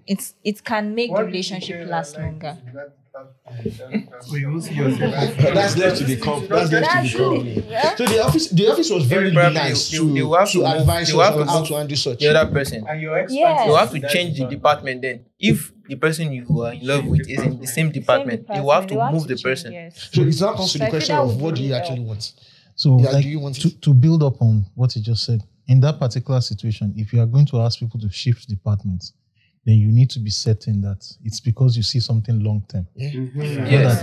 it can make the relationship last longer. So you will see yourself. That's left to the company. That's left to the company. So the office was very Probably nice you have to advise you have us on to how move to undo such. the other person. And your expertise. Yes. You have to change the department then. If the person you are in love with is in the same department, you have to move the person. So it's now comes to So the I feel question that of would what do you really actually help. want? So, Yeah, like, do you want to build up on what you just said, in that particular situation, if you are going to ask people to shift departments, then you need to be certain that it's because you see something long term. Yeah.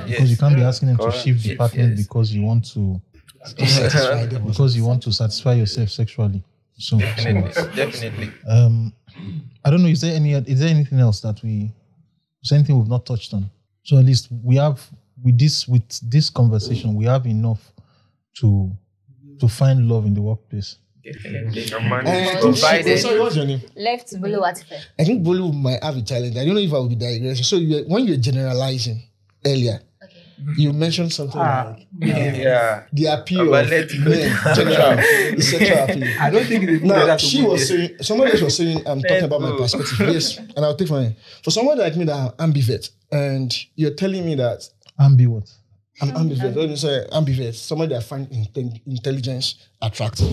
Because you can't be asking them to Correct. shift department because you want to Satisfy them. because you want to satisfy yourself sexually. So Definitely. I don't know. Is there anything else is there anything we've not touched on? So at least we have with this conversation, we have enough to find love in the workplace. Sorry, what's your name? Left to me. I think Bolu might have a challenge. I don't know if I will be digressing. So when you're generalizing earlier, you mentioned something like the appeal But of let's go men, the sexual appeal. I don't think it's Now, she was saying, somebody else was saying, I'm talking about my perspective. Yes, and I'll take mine. For somebody like me that I'm ambivert, and you're telling me that Ambi what? I'm ambivert. When you say ambivert, somebody that find intelligence attractive.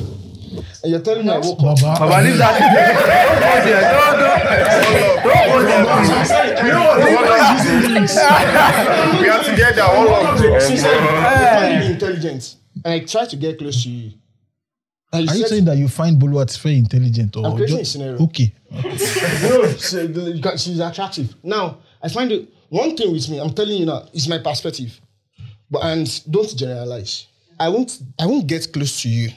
And you're telling me I woke up. Baba, leave that. We are together all of She said, I find you intelligent. And I try to get close to you. And Are you said- saying that you find Boluwat very intelligent or I'm creating a just, scenario. okay? No, she's attractive. Now, I find it one thing with me, I'm telling you now, it's my perspective. And don't generalize. I won't get close to you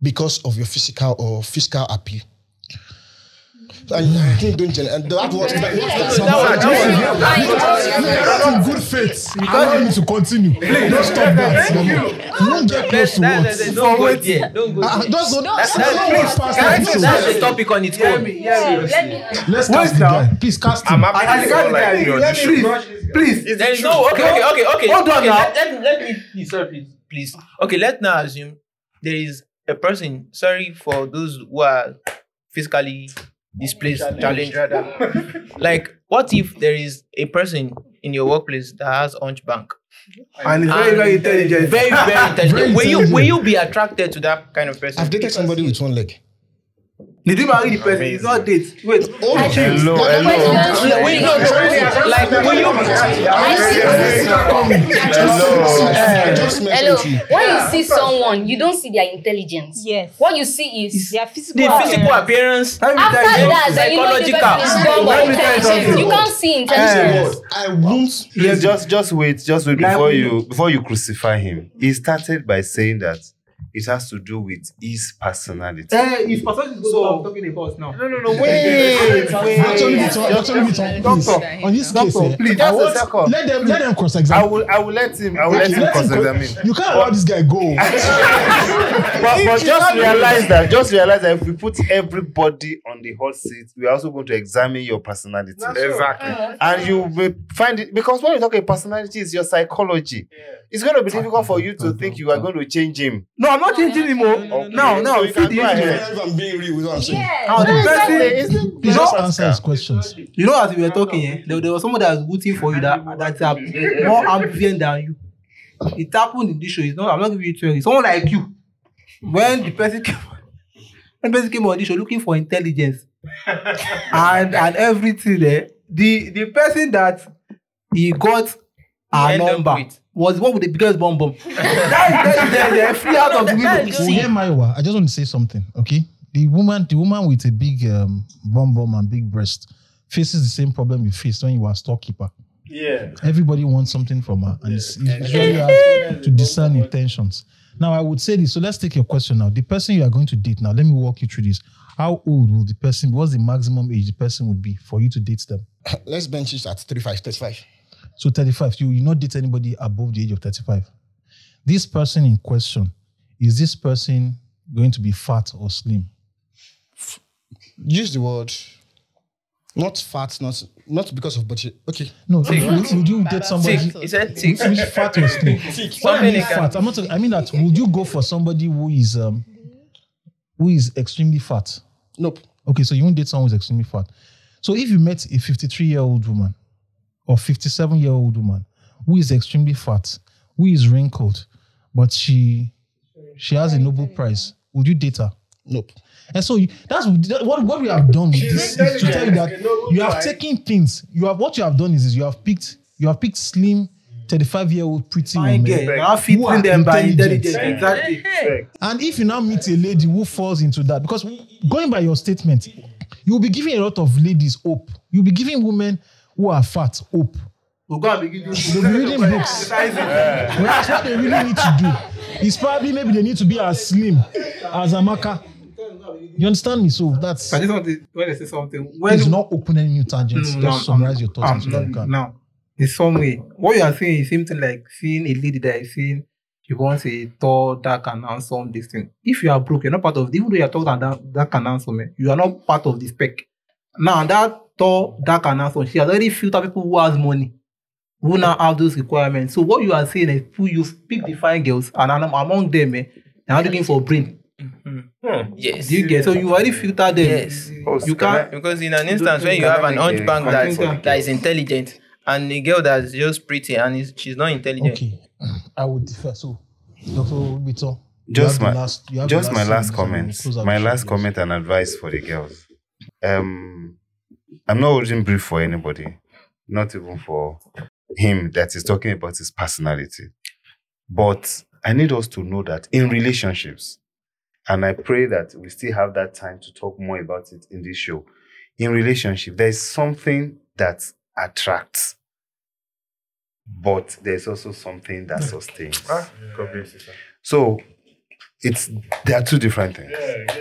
because of your physical appeal. And I think don't generalize. That was in good faith. Allow me to continue. Please don't stop that. You won't get close to what? Don't go there. Don't go there. That's the topic on its own. Let's cast the guy. Please cast him. I'm happy to go like you on the show. Please. There is no. Okay. Hold on now. Let me please. Okay, let's now assume there is a person. Sorry for those who are physically displaced, challenged rather. Like, what if there is a person in your workplace that has hunchback? And it's very, very intelligent. Very, very intelligent. Will you be attracted to that kind of person? I've dated somebody with one leg. Did you marry the person? It's not date. Wait. Hello. Wait, no. Like, will you? Hello. When you see someone, you don't see their intelligence. Yes. What you see is Their physical The physical appearance. after that, then you know the person is born Let with me tell you intelligence. something. You can't see intelligence. I won't. Please just wait before you crucify him. He started by saying that it has to do with his personality. If person is what I'm talking about now. No, wait. Actually, please. On this case, please, I just a want, second. let them cross-examine. I will let him cross-examine. You can't allow this guy go. But just realize that if we put everybody on the hot seat, we are also going to examine your personality. Exactly. And you will find it, because when you talk about personality, it's your psychology. It's going to be difficult for you to think you are going to change him. No, I'm not changing him. No. So you can go ahead. If I'm being real with what I'm saying. Now, the person, Please just answer his questions. you know, as we were talking, there was someone that was rooting for you that's more ambient than you. It happened in this show. I'm not giving you 20. Someone like you, when the person came on this show looking for intelligence and everything there, the person that he got our end up number with. was the one with the biggest bomb. They're free out of the window. Uye Maiwa, I just want to say something, okay? the woman with a big bum and big breast faces the same problem you faced when you were a storekeeper. Yeah. Everybody wants something from her, and it's really hard to discern intentions. Now, I would say this. So let's take your question now. The person you are going to date now, let me walk you through this. How old will the person, what's the maximum age the person would be for you to date them? Let's bench it at 35. So 35, you not date anybody above the age of 35. This person in question, is this person going to be fat or slim? Use the word. Not fat, not because of budget. Okay. No, would you date somebody? He said thick. Which fat or slim? What I mean fat? I'm not. I mean that. Would you go for somebody who is extremely fat? Nope. Okay, so you won't date someone who's extremely fat. So if you met a 53-year-old woman or 57-year-old woman who is extremely fat, who is wrinkled, but she has a Nobel Prize, would you date her? Nope. And so that's what we have done with this is to tell you that you have taken things. What you have done is you have picked slim 35-year-old pretty women who are them by intelligent. Exactly. And if you now meet a lady who falls into that, because going by your statement, you'll be giving a lot of ladies hope. You'll be giving women who are fat hope. We'll go and begin They'll be reading books. Whereas what they really need to do is probably maybe they need to be as slim as Amaka. You understand me? So that's. But when they say something, please do not open any new tangents. Just summarize your thoughts. Now, in some way, what you are saying is something like seeing a lady that is saying she wants a tall, dark, and handsome. This thing. If you are broke, you're not part of. Even though you are tall and dark and handsome, you are not part of the spec. Now that tall, dark, and handsome, she has already filtered people who has money, who now have those requirements. So what you are saying is, you pick the fine girls, and among them, they are looking for brain. Mm-hmm. Yes. Do you get? So you already filter them. Yes. You can't, because in an instance when you have an hunchback that is intelligent and a girl that's just pretty and she's not intelligent. Okay, I would differ. So, Dr. Bito, just my last comment. My last comment and advice for the girls. I'm not holding brief for anybody, not even for him that is talking about his personality. But I need us to know that in relationships, and I pray that we still have that time to talk more about it in this show. In relationship, there's something that attracts, but there's also something that sustains. So there are two different things.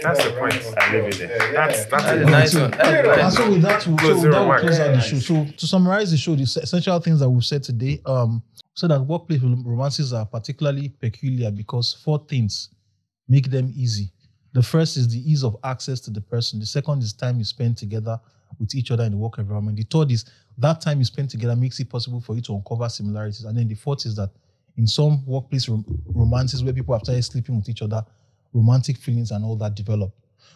That's the point. I leave it there. That's a nice one. And so with that, we'll close out the show. So to summarize the show, the essential things that we've said today, so that workplace romances are particularly peculiar because 4 things make them easy. The first is the ease of access to the person. The second is time you spend together with each other in the work environment. The third is that time you spend together makes it possible for you to uncover similarities. And then the fourth is that in some workplace romances where people have started sleeping with each other, romantic feelings and all that develop.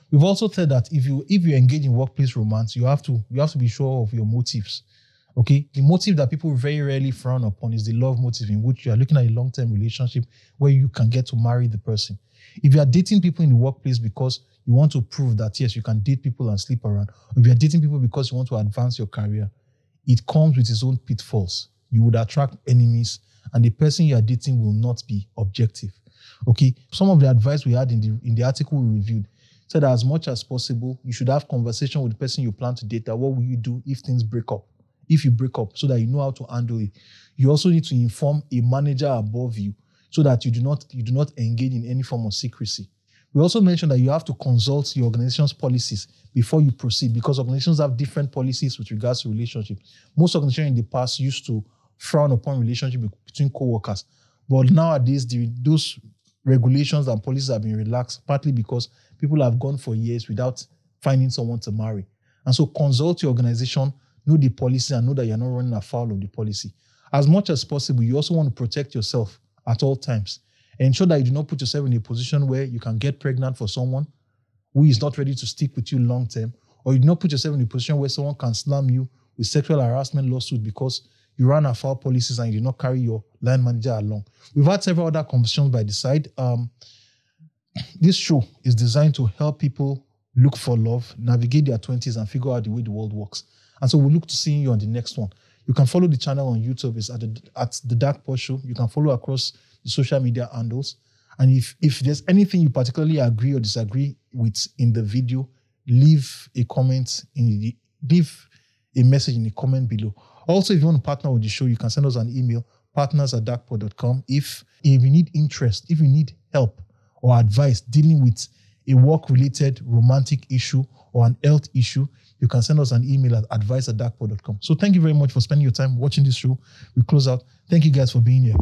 We've also said that if you engage in workplace romance, you have to be sure of your motives. Okay, the motive that people very rarely frown upon is the love motive, in which you are looking at a long-term relationship where you can get to marry the person. If you are dating people in the workplace because you want to prove that, yes, you can date people and sleep around, or if you are dating people because you want to advance your career, it comes with its own pitfalls. You would attract enemies, and the person you are dating will not be objective. Okay, some of the advice we had in the article we reviewed said that as much as possible, you should have conversation with the person you plan to date. That what will you do if things break up? If you break up, so that you know how to handle it. You also need to inform a manager above you so that you do not engage in any form of secrecy. We also mentioned that you have to consult your organization's policies before you proceed, because organizations have different policies with regards to relationships. Most organizations in the past used to frown upon relationship between co-workers, but nowadays those regulations and policies have been relaxed, partly because people have gone for years without finding someone to marry. And so consult your organization, know the policy, and know that you're not running afoul of the policy. As much as possible, you also want to protect yourself at all times. Ensure that you do not put yourself in a position where you can get pregnant for someone who is not ready to stick with you long term, or you do not put yourself in a position where someone can slam you with sexual harassment lawsuit because you ran afoul policies and you did not carry your line manager along. We've had several other conversations by the side. This show is designed to help people look for love, navigate their 20s, and figure out the way the world works. And so we look to seeing you on the next one. You can follow the channel on YouTube. It's at the Darkpore Show. You can follow across the social media handles. And if there's anything you particularly agree or disagree with in the video, leave a comment leave a message in the comment below. Also, if you want to partner with the show, you can send us an email, partners@darkpore.com. If you need interest, if you need help or advice dealing with a work-related romantic issue or an health issue, you can send us an email at advice@darkpore.com. So thank you very much for spending your time watching this show. We close out. Thank you guys for being here.